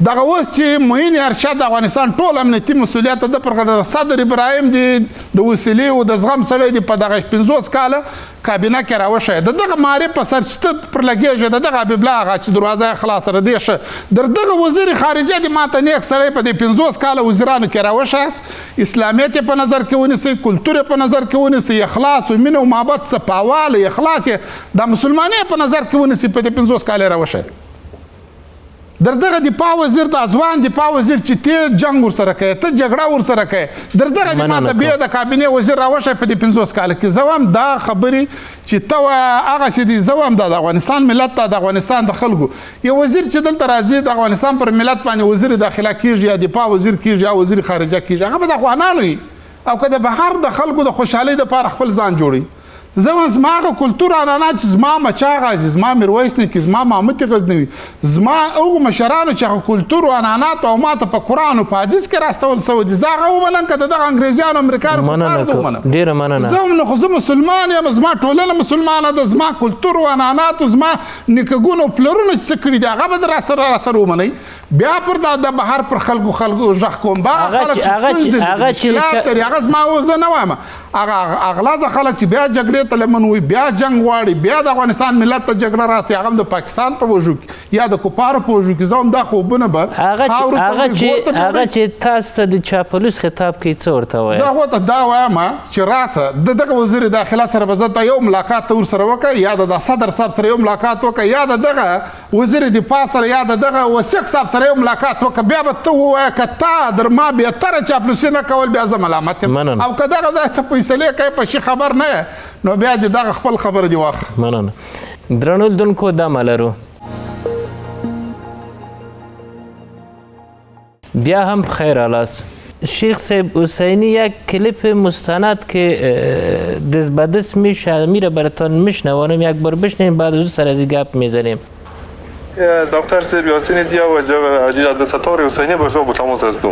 دغه اوس چې معین ارشد د افغانستان ټول امنیتي مسؤلیت د پر صدر ابراهیم دی د وسیلې او د زغم سړی دی په دغه 50 کاله کابینه کې راوښی د دغه معارف په سر چې پر لګېږي د دغه حبیب الله هغه چې دروازه یې خلاصه ردې شه در دغه وزیر خارجه دی ماته نیک سړی په دې 50 کاله وزیرانو کې راوښیاست، اسلامیت یې په نظر کې ونیسئ، کلتور یې په نظر کې ونیسئ، اخلاص او مینه او محبت څپاوالی اخلاص یې د مسلمانۍ په نظر کې ونیسئ، په دې 50 کاله یې راوښی. در دغه دفاع وزیر د ځوان دفاع وزیر چې ته جنګ ورسره کوې ته جګړه ورسره کوې در دغه دفاع ته بیا د کابینې وزیر راوشی په دې 50 کاله کې زه هم دا خبرې چې ته وایه هغسې دي زه هم د افغانستان ملت ته د افغانستان د خلکو یو وزیر چې دلته راځي د افغانستان پر ملت باندې وزیر داخله کېږي یا دفاع وزیر کېږي یا وزیر خارجه کېږي هغه به د افغانانو وي او که د بهر د خلکو د خوشحالۍ دپاره خپل ځان جوړوي زه هم زما هغه کلتور عنعنات چې زما مچا غازي زما میرویس نیکي زما محمد غزنوي زما هغو مشرانو چې هغه کلتور و عنعنات او ما ته په قرآن او په حدیث کې راستول سوي دي زه هغه ومنم که د دغه انګریزیانو امریکایانو کفار ده ومنم ډېره مننه زه هم نو خو زه مسلمان یم زما ټولنه مسلمانه ده زما کلتور و عنعنات زما نیکهګونه او پلرونه چې څه کړي دي هغه به راسره ومنئ بیا پر د بهر پر خلکو غږ کوم به خلک چې مشکلات لري هغه زما زه نه وایم هغه اغلاظه خلک چې بیا جګړې ته لمن وي بیا جنګ غواړي بیا د افغانستان ملت ته جګړه راسي هغه هم د پاکستان په وژو کې یا د کفارو په وژو کې زه هم دا خوبونه به هغه چې تاسو ته د چاپلوس خطاب کوي څه ورته وایي زه ورته دا وایم چې راسه د دغه وزیر داخله سره به زه ته یو ملاقات ته ورسره وکړه یا د صدر صاحب سره یو ملاقات وکړه یا د دغه وزیر دفاع سره یا د دغه وثیق صاحب سره یو ملاقات وکړه بیا به ته ووایه که تا در ما بهتره چاپلوسي نه کول بیا زه ملامت یم او که دغه ځای ته فیصلې کوې په شي خبر نه یې نو بیا دې دغه خپل خبره دې واخله مننه درنو لیدونکو دمه لرو بیا هم بخیر راست شیخ صاحب حسینی یک کلیپ مستند که دست به دست میره براتون میشنوانم یک بار بشنیم بعد از سر از گپ میزنیم دکتر صاحب یاسین زیا و عبدالستار حسینی با شما با تماس هستم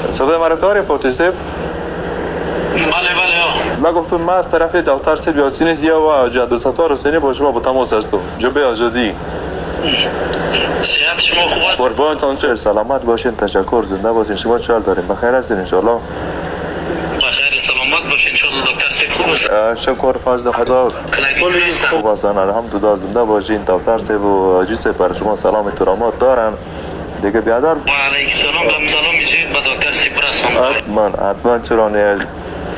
صدای مرا داری فوتی صاحب؟ بله من گفتم من از طرف دکتر صاحب یاسین زیا و عبدالستار حسینی با شما با تماس هستم جبه آزادی صحت شما خوب است؟ قربانتان چه سلامت باشین تشکر زنده باشین شما چه حال دارین بخیر هستین انشالله بخیر سلامت باشین انشالله دکتر صاحب خوب است شکر فضل خدا کلی هستم خوب هستن الحمدلله زنده باشین دکتر صاحب و حاجی صاحب بر شما سلام احترامات دارن دیگه بیادر و علیک سلام به سلام زید به دکتر صاحب رسوند حتما چرا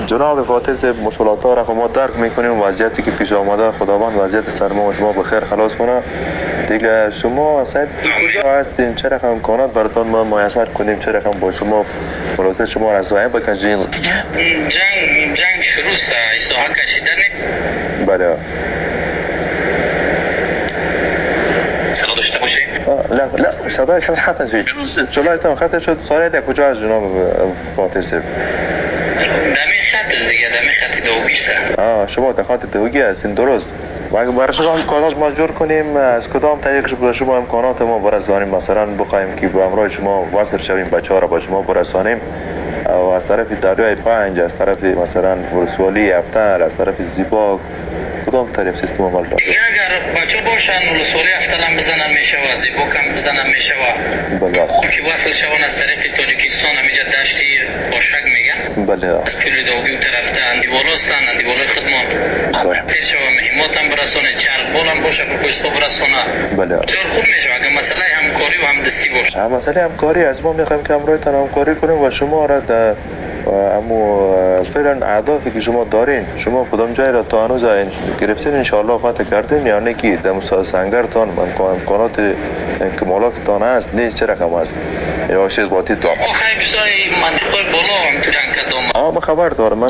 جناب فاتح صاحب مشکلات را ما درک میکنیم وضعیتی که پیش آمده خداوند وضعیت سر ما و شما بخیر خلاص کنه دیگه شما صاحب کجا هستین چه رقم امکانات براتون ما میسر کنیم چه رقم با شما خلاصه شما را سوای بکنیم جنگ شروع است ایساها کشیدن بله صدا داشته باشید لا صدای خط از جلویتان خط شد ساریت کجا از جناب فاتح صاحب دمی خط است دیگه دمی خط دوگی است شما در خط دوگی هستین درست برای شما امکانات ما جور کنیم از کدام طریق برای شما امکانات ما برسانیم مثلا بخوایم که به همراه شما وصل شویم بچه ها را با شما برسانیم و از طرف دریای 5 از طرف مثلا ولسوالی افتر از طرف زیبا کدام طریق سیستم عمل داره اگر بچه باشن ولسوالی افتر هم بزنن میشوه زیبا کم بزنن میشوه بله که وصل شون از طرف تاجیکستان همیجا دشتی باشک میگن بله از پیل دوگی طرف تا اندیوالو هستن اندیوالوی خدمان پیل شوه مهمات هم برسانه چرک بول هم باشه بکویستا برسانه بله بسیار خوب میشه اگر مسئله همکاری و همدستی باشه مسئله همکاری از ما میخوایم که همراهتان همکاری کنیم و شما را در امو فعلا اهدافی که شما دارین شما کدام جای را تا هنوز گرفتین انشاءالله فتح کردین یعنی که در سنگرتان امکانات کمالاتتان هست نیست چه رقم هست یا چیز باتی تا آخه بسای منطقه بالا هم تو جنگ کدام من خبر دارم من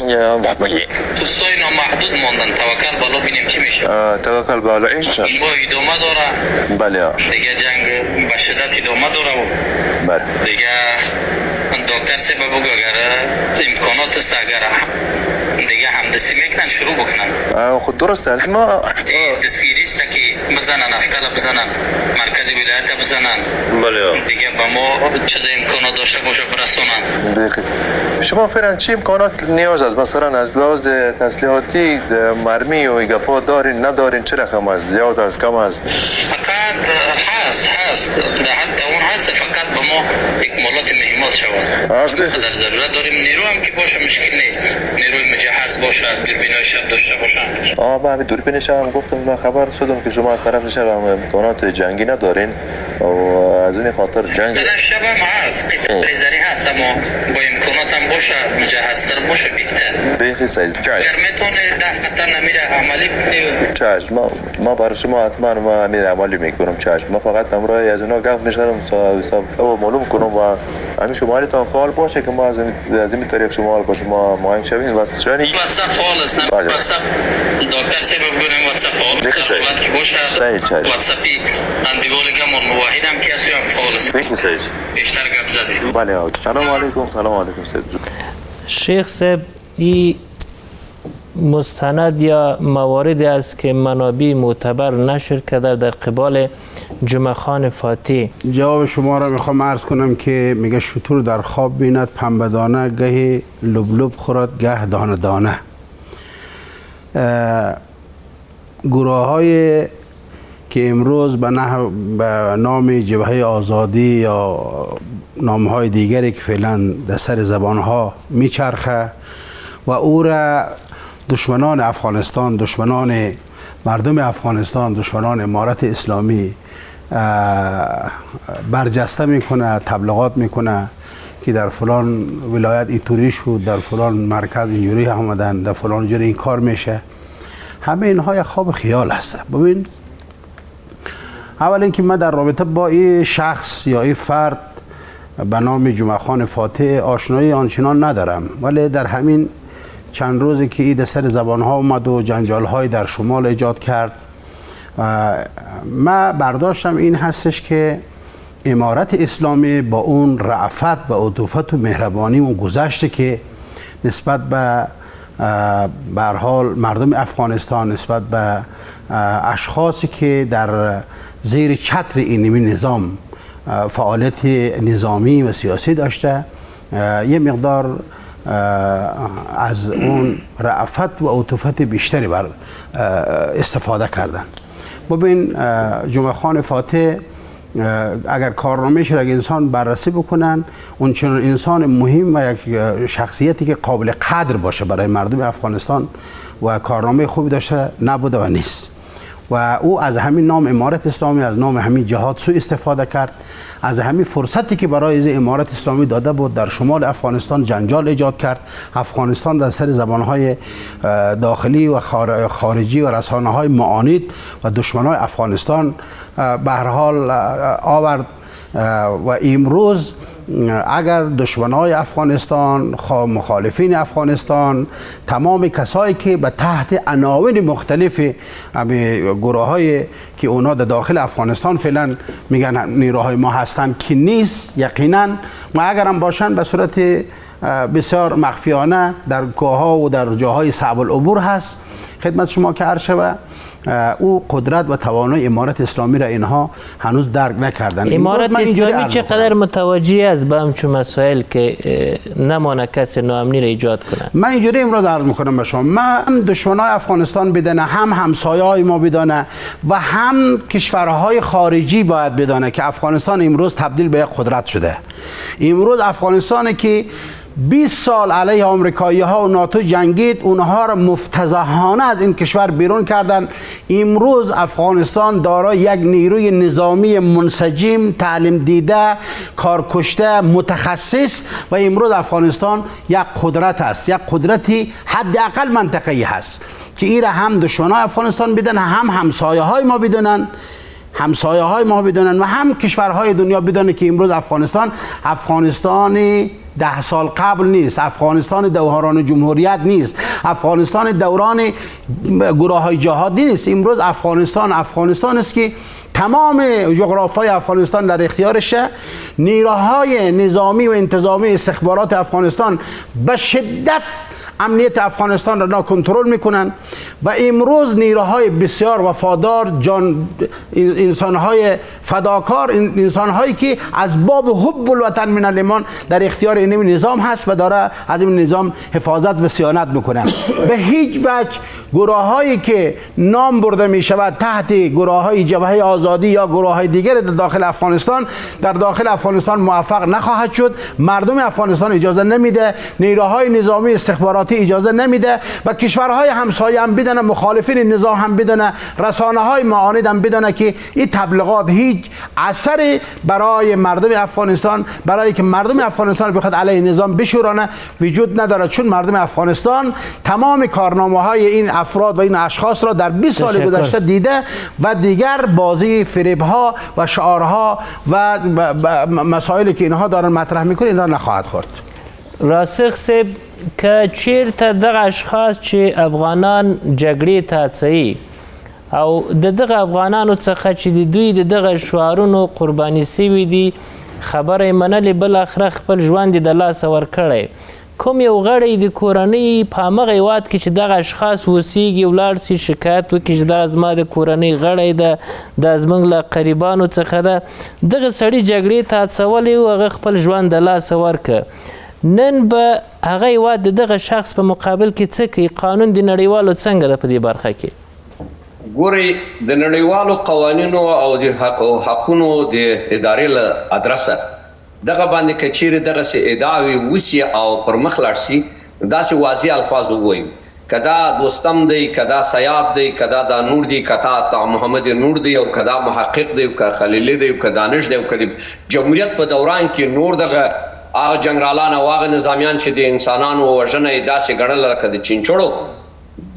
توستای نامحدود ماندن توکل بالا بینیم چی میشه توکل بالا این چه با ادامه داره بله دیگه جنگ به شدت ادامه داره بله دیگه دکتر صاحب بگو اگر امکانات است اگر دیگه همدستی میکنن شروع بکنن خود درست است ما دستگیری است که بزنن افتر بزنن مرکز ولایت بزنن بله دیگه با ما چه امکانات داشته باشه برسونن دیگه شما فعلا چی امکانات نیاز است مثلا از لحاظ تسلیحاتی مرمی و گپا دارین ندارین چه رقم است زیاد است کم است فقط هست هست، در حد اون هست، فقط به ما اکمالات مهمات شود. در ضرورت داریم نیرو هم که باشه، مشکل نیست، نیروی مجهز باشه، دوربینای شب داشته باشن. من همین دوربین شب هم گفتم، من خبر شدم که شما از طرف شب هم امکانات جنگی ندارین و از این خاطر جنگ طرف شب هم هست، لیزری هست، اما با امکانات هم باشه، مجهزتر باشه بهتر. بخی سعید چشم اگر میتونه دفعتا نمیره عملی کنیم. چشم ما برای شما حتما ما همین عملی میکنم. چشم ما فقط امروز از اینا گفت میشارم حساب معلوم کنم و همین شمالیتان فعال باشه که ما از این طریق شما با شما معاین شویم. واسطانی واتساپ فعال است، واتساپ دکتر سیب بگویم واتساپ فعال است، دولت که باشه واتساپی اندیوالگمون موحد هم که هستیم فعال است. بیشتر گپ زدیم. بله سلام علیکم. سلام علیکم سید شیخ صاحب، این مستند یا مواردی است که منابع معتبر نشر کرده در قبال جمعه خان فاتح. جواب شما را میخوام عرض کنم که میگه شتر در خواب بیند پنبه دانه، گه لب لب خورد گه دانه دانه. گروه های که امروز به نام جبهه آزادی یا نام های دیگری که فعلا در سر زبان ها میچرخه و او را دشمنان افغانستان، دشمنان مردم افغانستان، دشمنان امارت اسلامی برجسته میکنه، تبلیغات میکنه که در فلان ولایت اینطوری شد، در فلان مرکز اینجوری آمدن، در فلان جوری این کار میشه. همه اینها یک خواب خیال هست. ببین، اول اینکه من در رابطه با این شخص یا این فرد به نام جمعه خان فاتح آشنایی آنچنان ندارم، ولی در همین چند روزی که این سر زبان ها اومد و جنجال های در شمال ایجاد کرد، من برداشتم این هستش که امارت اسلامی با اون رأفت و عطوفت و مهربانی اون گذشته که نسبت به هر حال مردم افغانستان، نسبت به اشخاصی که در زیر چتر این نظام فعالیت نظامی و سیاسی داشته، یه مقدار از اون رأفت و عطوفت بیشتری بر استفاده کردن. ببین، جمعه خان فاتح اگر کارنامه‌اش را انسان بررسی بکنن، اون چنان انسان مهم و یک شخصیتی که قابل قدر باشه برای مردم افغانستان و کارنامه خوبی داشته نبوده و نیست. و او از همین نام امارت اسلامی، از نام همین جهاد سوء استفاده کرد. از همین فرصتی که برای امارت اسلامی داده بود در شمال افغانستان جنجال ایجاد کرد. افغانستان در سر زبانهای داخلی و خارجی و رسانه‌های معاند و دشمنای افغانستان به هر حال آورد. و امروز اگر دشمنای افغانستان، مخالفین افغانستان، تمام کسایی که به تحت عناوین مختلف گروه های که اونا در داخل افغانستان فعلا میگن نیروهای ما هستن که نیست، یقینا ما اگر هم باشن به صورت بسیار مخفیانه در کوه‌ها و در جاهای صعب العبور هست. خدمت شما که عرض شود، او قدرت و توانای امارت اسلامی را اینها هنوز درک نکردن. امارت اسلامی چقدر متوجه است به همچون مسائل که نمانه کسی ناامنی را ایجاد کنه؟ من اینجوری امروز عرض میکنم به شما، من دشمنای افغانستان بدانه، هم همسایه‌های ما بدانه و هم کشورهای خارجی باید بدانه که افغانستان امروز تبدیل به یک قدرت شده. امروز افغانستان که 20 سال علیه آمریکایی ها و ناتو جنگید، اونها را مفتضحانه از این کشور بیرون کردن. امروز افغانستان دارای یک نیروی نظامی منسجم، تعلیم دیده، کارکشته، متخصص و امروز افغانستان یک قدرت است، یک قدرتی حداقل منطقه‌ای هست که این را هم دشمنان افغانستان بدن، هم همسایه های ما بدونن، و هم کشورهای دنیا بدونه که امروز افغانستان 10 سال قبل نیست، افغانستان دوران جمهوریت نیست، افغانستان دوران گروه های جهادی نیست. امروز افغانستان است که تمام جغرافیای افغانستان در اختیارشه. نیروهای نظامی و انتظامی استخبارات افغانستان به شدت امنیت افغانستان را ناکنترل میکنن و امروز نیروهای بسیار وفادار، انسانهای فداکار، انسانهایی که از باب حب الوطن من الایمان در اختیار این نظام هست و داره از این نظام حفاظت و صیانت میکنه. به هیچ وجه گروه هایی که نام برده می شود تحت گروه های جبهه آزادی یا گروه های دیگر در داخل افغانستان موفق نخواهد شد. مردم افغانستان اجازه نمیده، نیروهای نظامی استخباراتی اجازه نمیده و کشورهای همسایه هم بدونه، مخالفین نظام هم بدونه، رسانه های معاند هم بدونه که این تبلیغات هیچ اثر برای مردم افغانستان، برای که مردم افغانستان بخواد علیه نظام بشورانه وجود نداره، چون مردم افغانستان تمام کارنامه های این افراد و این اشخاص را در 20 سال گذشته دیده و دیگر بازی فریب ها و شعارها و مسائلی که اینها دارن مطرح میکنه این را نخواهد خورد. راسخ صاحب که چیرته دغه اشخاص چې افغانان جګړې ته هڅوي او د دغه افغانانو څخه چې د دوی د دغه شعارونو قرباني سوي دي خبره یې منلې بالاخره خپل ژوند یې د لاسه ورکړی، کوم یو غړی د کورنۍ په همغه هېواد کې چې دغه اشخاص اوسیږي ولاړ سي شکایت وکړي چې دا زما د کورنۍ غړی ده، دا زموږ له قریبانو څخه ده، دغه سړي جګړې ته هڅولی و، هغه خپل ژوند د لاسه ورکړه. نن به هغه هېواد د دغه شخص په مقابل کې څه کوي؟ قانون د نړیوالو څنګه ده په دې برخه کې؟ ګورئ، د نړیوالو قوانینو او د حقونو د ادارې له ادرسه دغه باندې که چیرې دغسې ادعاوې وسي او پر مخ لاړ سي، داسې واضح الفاظ ووایو، که دا دوستم دی، که دا سیاب دی، که دا نور دی، که دا محمد نور دی، او که دا محقق دی، که خلیلی دی، که دانش دی، او که د جمهوریت په دوران کې نور دغه هغه جنرالان او هغه نظامیان چې د انسانانو وژنه یې داسې ګڼله لکه د چینچړو،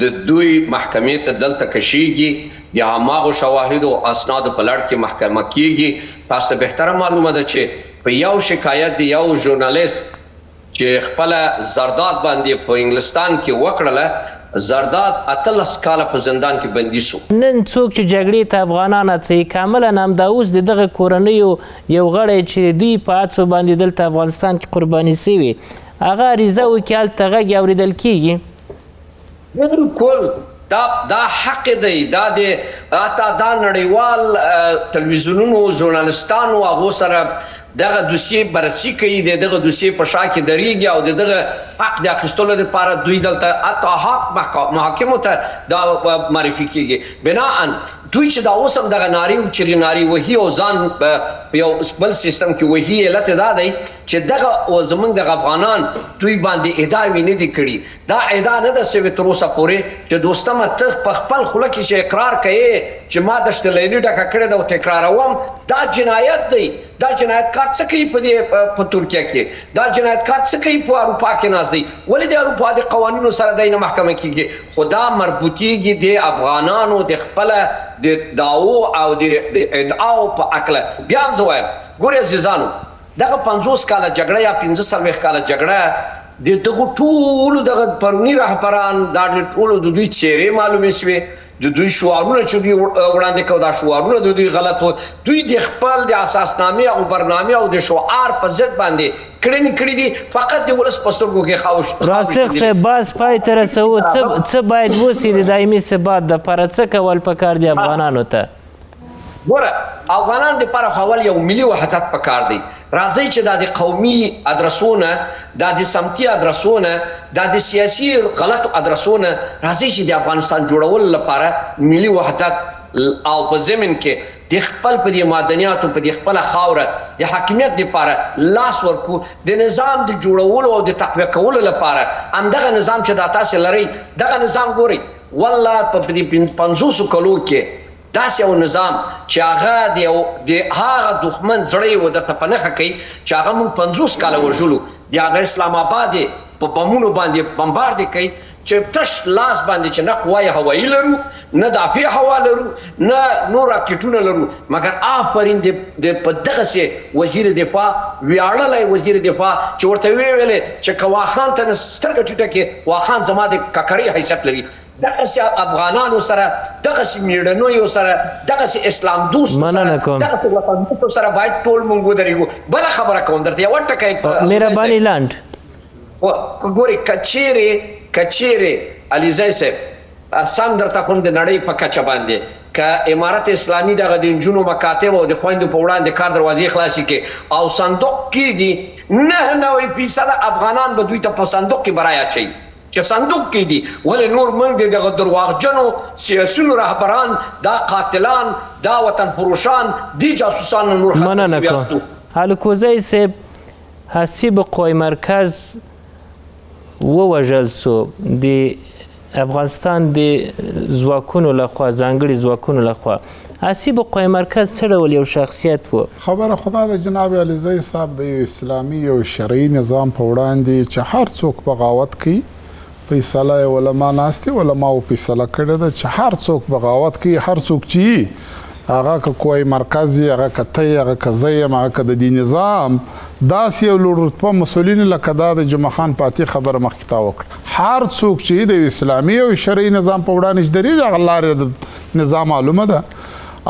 د دوی محکمې ته دلته کشیږي، د هماغو شواهدو او اسنادو په لړ کې محکمه کیږي. تاسو ته بهتره معلومه ده چې په یو شکایت د یو ژورنالیست چې خپله زرداد باندې په انګلستان کې وکړله، زرداد 18 کاله په زندان کې بندي سو. نن څوک چې جګړې ته افغانان هڅوي کاملا همدا اوس د دغه کورنیو یو غړی چې دوی په هڅو باندې دلته افغانستان کې قرباني سوي، هغه عریضه وکړي هلته غږ اورېدل کیږي. بالکل دا حق دی، دا نړیوال تلویزیونونو ژورنالستانو هغو سره دغه دوسیې بررسي کوي، د دغه دوسیې په شا کې درېږي او د دغه حق د اخیستلو لپاره دوی دلته حتی حق محاکمو ته دا معرفي کیږي. بناءً دوی چې دا اوس هم دغه نارې چې نارې وهي او ځان په یو بل سیستم کې وهي، علت دا دی چې دغه زموږ دغه افغانان دوی باندې ادعاوې نه دي کړي. دا ادعا نه ده سوې تر اوسه پورې چې دوستمه ته په خپل خوله کې چې اقرار کوې چې ما دشتلیلي ډکه کړې ده او تکراروم، دا جنایت دی. دا جنایتکار څه کوي په ترکیه کې؟ دا جنایتکار څه کوي په اروپا کې ناست دی؟ ولې د اروپا د قوانینو سره دی نه محکمه کیږي؟ خو دا مربوطیږي د افغانانو د خپله د دعوو او د ادعاو په هکله. بیا هم زه وایم، ګورئ عزیزانو، دغه 50 کاله جګړه یا 45 کاله جګړه د دغو ټولو دغه پروني رهبران دا د ټولو د دوی څېرې معلومې شوې، د دوی شعارونه چې دوی وړاندې کوي دا شعارونه د دوی غلط وو، دوی د خپل د اساسنامې او برنامې او د شعار په ضد باندې کړنې کړي دي، فقط د ولس په سترګو کې خاوش. راسخ صاحب بس پای ته رسوو، څه باید وسي د دایمي ثبات دپاره؟ څه کول پکار دي افغانانو ته؟ ګوره، افغانان دپاره خو اول یو ملي وحدت پکار دی. راځئ چې دا د قومي ادرسونه، دا د سمتي ادرسونه، دا د سیاسي غلطو ادرسونه، راځئ چې د افغانستان جوړولو لپاره ملي وحدت او په ضمن کې د خپل په دې معدنیاتو په دې خپله خاوره د حاکمیت لپاره لاس ورکو، د نظام د جوړولو او د تقویه کولو لپاره. همدغه نظام چې دا تاسې لرئ، دغه نظام ګورئ والله په دې 50 کلو کې داسې یو نظام چې هغه د هغه دښمن زړه یې درته په نښه کوي چې هغه موږ 50 کاله وژلو، د هغه اسلام آباد یې په بمونو باندې بمبارد کوي چې تش لاس باندې چې نه قوای هوایي لرو، نه دافع هوا لرو، نه نور راکټونه لرو، مګر آفرین د په دغسې وزیر دفاع، ویاړلی وزیر دفاع چې ورته ویلې چې که واخان ته سترګه ټیټه کړې، واخان زما د ککرۍ حیثیت لري. دغسې افغانانو سره، دغسې میړنیو سره، دغسې اسلام دوستو سره، دغسې وطن دوستو سره باید ټول مونږ ودرېږو. بله خبره کوم درته یوه ټکی مهرباني لاند، ګورئ، که چیرې کچېرې علیزی صاحب سم درته خو د نړۍ په کچه باندې که امارت اسلامي دغه د نجونو مکاتب او د خویندو په وړاندې کار دروازې خلاصې کړي او صندوق کېږدي 99% افغانان به دوی ته په صندوق کې برای اچوي چې صندوق کې دي ولې نور موږ دغه درواغجنو سیاسیونو رهبران دا قاتلان دا وطن فروشان دی جاسوسان نور خسته سویاستو الکوزی صاحب حسیب قوای مرکز ووژل سو د افغانستان د ځواکونو لخوا ځانګړي ځواکونو لخوا حسیب قوای مرکز څه ډول یو شخصیت و خبره خدا د جناب علیزی صاحب د یو اسلامي او شرعي نظام په وړاندې چې هر څوک بغاوت کوي فیصله علما ناستي علماو فیصله کړې ده چې هر څوک بغاوت کوي هر څوک چې هغه که قوای مرکز هغه که ته هغه که زه یم هغه که د دې نظام داسې یو لوړ رتبه مسؤلین لکه دا د جمعه خان پاتې خبره مخکې تا وکړه هر څوک چې د اسلامي او شرعي نظام په وړاندې درېږي هغه لارې د نظام معلومه ده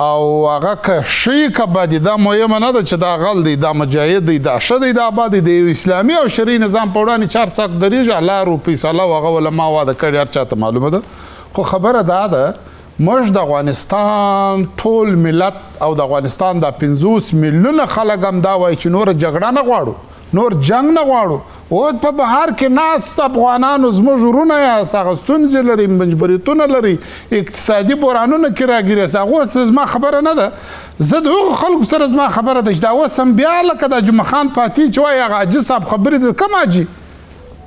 او هغه که شي که بدي دا مهمه نه ده چې دا غل دی دا مجاهد دی دا ښه دی دا بد دی د اسلامي او شرعي نظام په وړاندې چې هر څوک درېږي لارو فیصله او هغه علما واده کړي هر چاته معلومه ده خو خبره دا ده موږ د افغانستان ټول ملت او د افغانستان د 50 میلیونه خلک هم دا وایي چې نور جګړه نه غواړو نور جنگ نه غواړو او په بهر کې ناست افغانانو زموږ ورونه یاست هغه ستونزې لري مجبوریتونه لري اقتصادي بحرانونه کې راګیرئ هغه زما خبره نه ده زه د هغو خلکو سره زما خبره ده چې دا اوس هم بیا لکه د جمعه خان پاتې چې وایي هغه حاجي صاحب خبرې ده کوم حاجي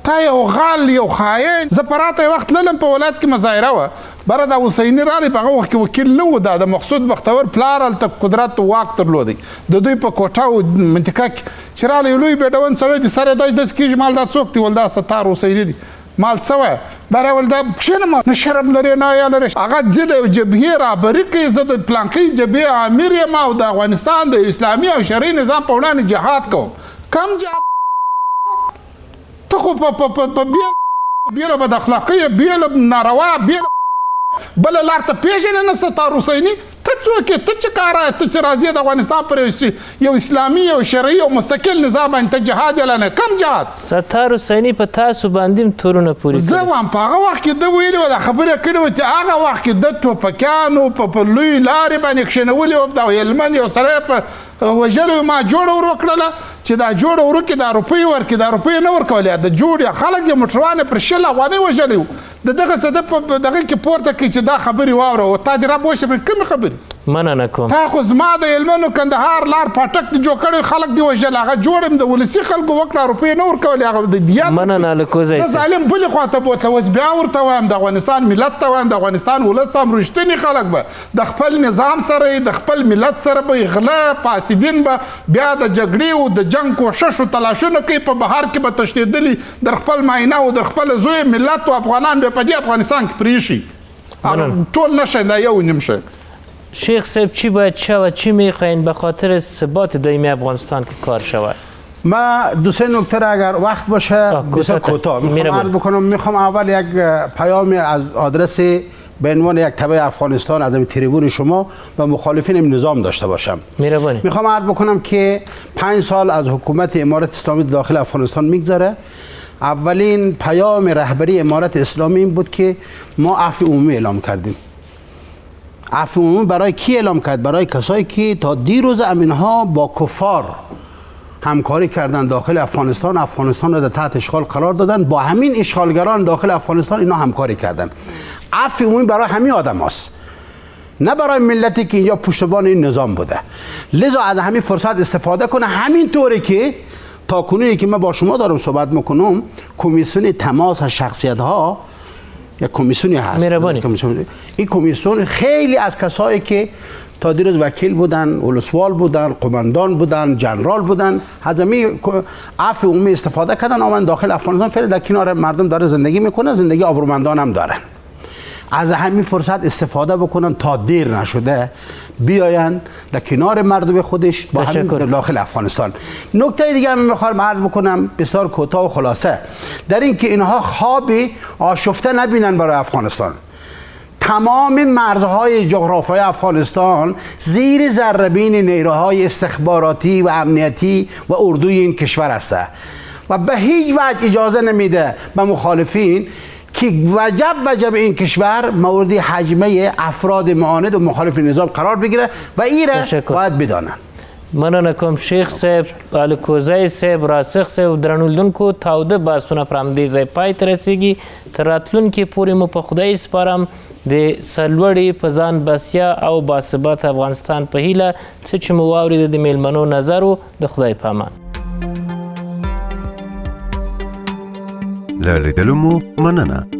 تا یو غال یو خاین زه په راته یو وخت تللم په ولایت کې مظاهره وه بره دا حسیني رالی په هغه وخت کې وکیل نه و دا د مقصود بختور پلار هلته قدرت و واک درلودی د دوی په کوټه او منطقه کې چې رالی یو لوی بیډون سړی دی سر یې داسې کېږي مال دا څوک دی ول دا ستار حسیني دی مال څه وایه بره ول دا کښېنه نه شرم لرې نه حیا لرې هغه ځي د یو جبهې رهبري کوي زه د پلانکۍ جبهې امیر یم او د افغانستان د اسلامي او شرعي نظام په وړاندې جهاد کوم کم جهاد ته خو په بیله بد اخلاقي بیله ناروا بیله بله لار ته پېژنې نه ستار حسیني ته څوک یې ته چې کاره ته چې راځې د افغانستان پر یو اسلامي او شرعي او مستقل نظام باندې ته جهاد اعلانوې کم جهاد ستار حسیني په تاسو باندې هم تورونه پورې زه وایم په هغه وخت کې ده ویلي وه دا خبره کړې وه چې هغه وخت کې د ټوپکیانو په لوی لارې باندې کښېنولي وه د هلمند یو سړی په وژلو ما جوړه ور وکړله چې دا جوړه ورکړي دا روپۍ ورکړي دا روپۍ نه ورکولې د جوړې خلک یې موټروانې پر 100 افغانۍ وژلي وو د دغه څه ده په دغه کې پورته کوي چې دا خبرې واوره او تا دې را بوشه کومې خبرې مننه کوم تا خو زما د هلمند و کندهار لار پاټک دې جوړ کړی خلک دې وژل هغه جوړ یم د ولسي خلکو وکړه روپۍ نه ورکولې هغه د دیات مننه الکوزی د ظالم بلې خواته بوتله اوس بیا ورته وایم د افغانستان ملت ته وایم د افغانستان ولس ته هم رښتیني خلک به د خپل نظام سره د خپل ملت سره به غله فاسدین به بیا د جګړې او د جنګ کوښښ او تلاشونه کوي په بهر کې به تښتېدلي در خپل معاینه او در خپل زوی ملت او افغانان به په دې افغانستان کې پرېښي ټول نشی دا یو نیم شی شیخ صاحب چی باید شود چی میخواین به خاطر ثبات دائمی افغانستان که کار شود ما دو سه نکته را اگر وقت باشه بسیار کوتاه میخوام اول یک پیام از آدرس به عنوان یک تبع افغانستان از این تریبون شما و مخالفین این نظام داشته باشم. میخوام عرض بکنم که 5 سال از حکومت امارت اسلامی داخل افغانستان میگذره. اولین پیام رهبری امارت اسلامی این بود که ما عفو عمومی اعلام کردیم. عفو عمومی برای کی اعلام کرد؟ برای کسایی که تا دیروز امینها با کفار همکاری کردن داخل افغانستان، افغانستان را در تحت اشغال قرار دادن، با همین اشغالگران داخل افغانستان اینا همکاری کردن. عفو عمومی برای همین آدم هست، نه برای ملتی که اینجا پشتبان این نظام بوده. لذا از همین فرصت استفاده کنه. همین طوری که تا کنونی که من با شما دارم صحبت میکنم کمیسیون تماس شخصیت ها یک کمیسیونی هست. این کمیسیون خیلی از کسایی که تا دیروز وکیل بودن، ولسوال بودن، قماندان بودن، جنرال بودن، از همین عفو عمومی استفاده کردن آمدن داخل افغانستان. فعلا در کنار مردم داره زندگی میکنه، زندگی آبرومندان هم دارن. از همین فرصت استفاده بکنن تا دیر نشده بیاین در کنار مردم خودش با همین داخل افغانستان. نکته دیگه هم میخوام عرض بکنم بسیار کوتاه و خلاصه، در این که اینها خواب آشفته نبینن برای افغانستان. تمام مرزهای جغرافیایی افغانستان زیر ذره‌بین نیروهای استخباراتی و امنیتی و اردوی این کشور است و به هیچ وجه اجازه نمیده به مخالفین که وجب این کشور مورد حجمه افراد معاند و مخالف نظام قرار بگیره و این را باید بدانن. مننه کوم شیخ صاحب، الکوزی صاحب، راسخ صاحب، درنو لیدونکو تاوده بحثونه پر همدې ځای پای ته رسیږي. تر راتلونکي پورې مو په خدای سپارم د سرلوړي په ځان بسیا او باثبات افغانستان په هیله. څه چې مو واورېده د میلمنو نظر و. د خدای په امان. له لیدلو مو مننه.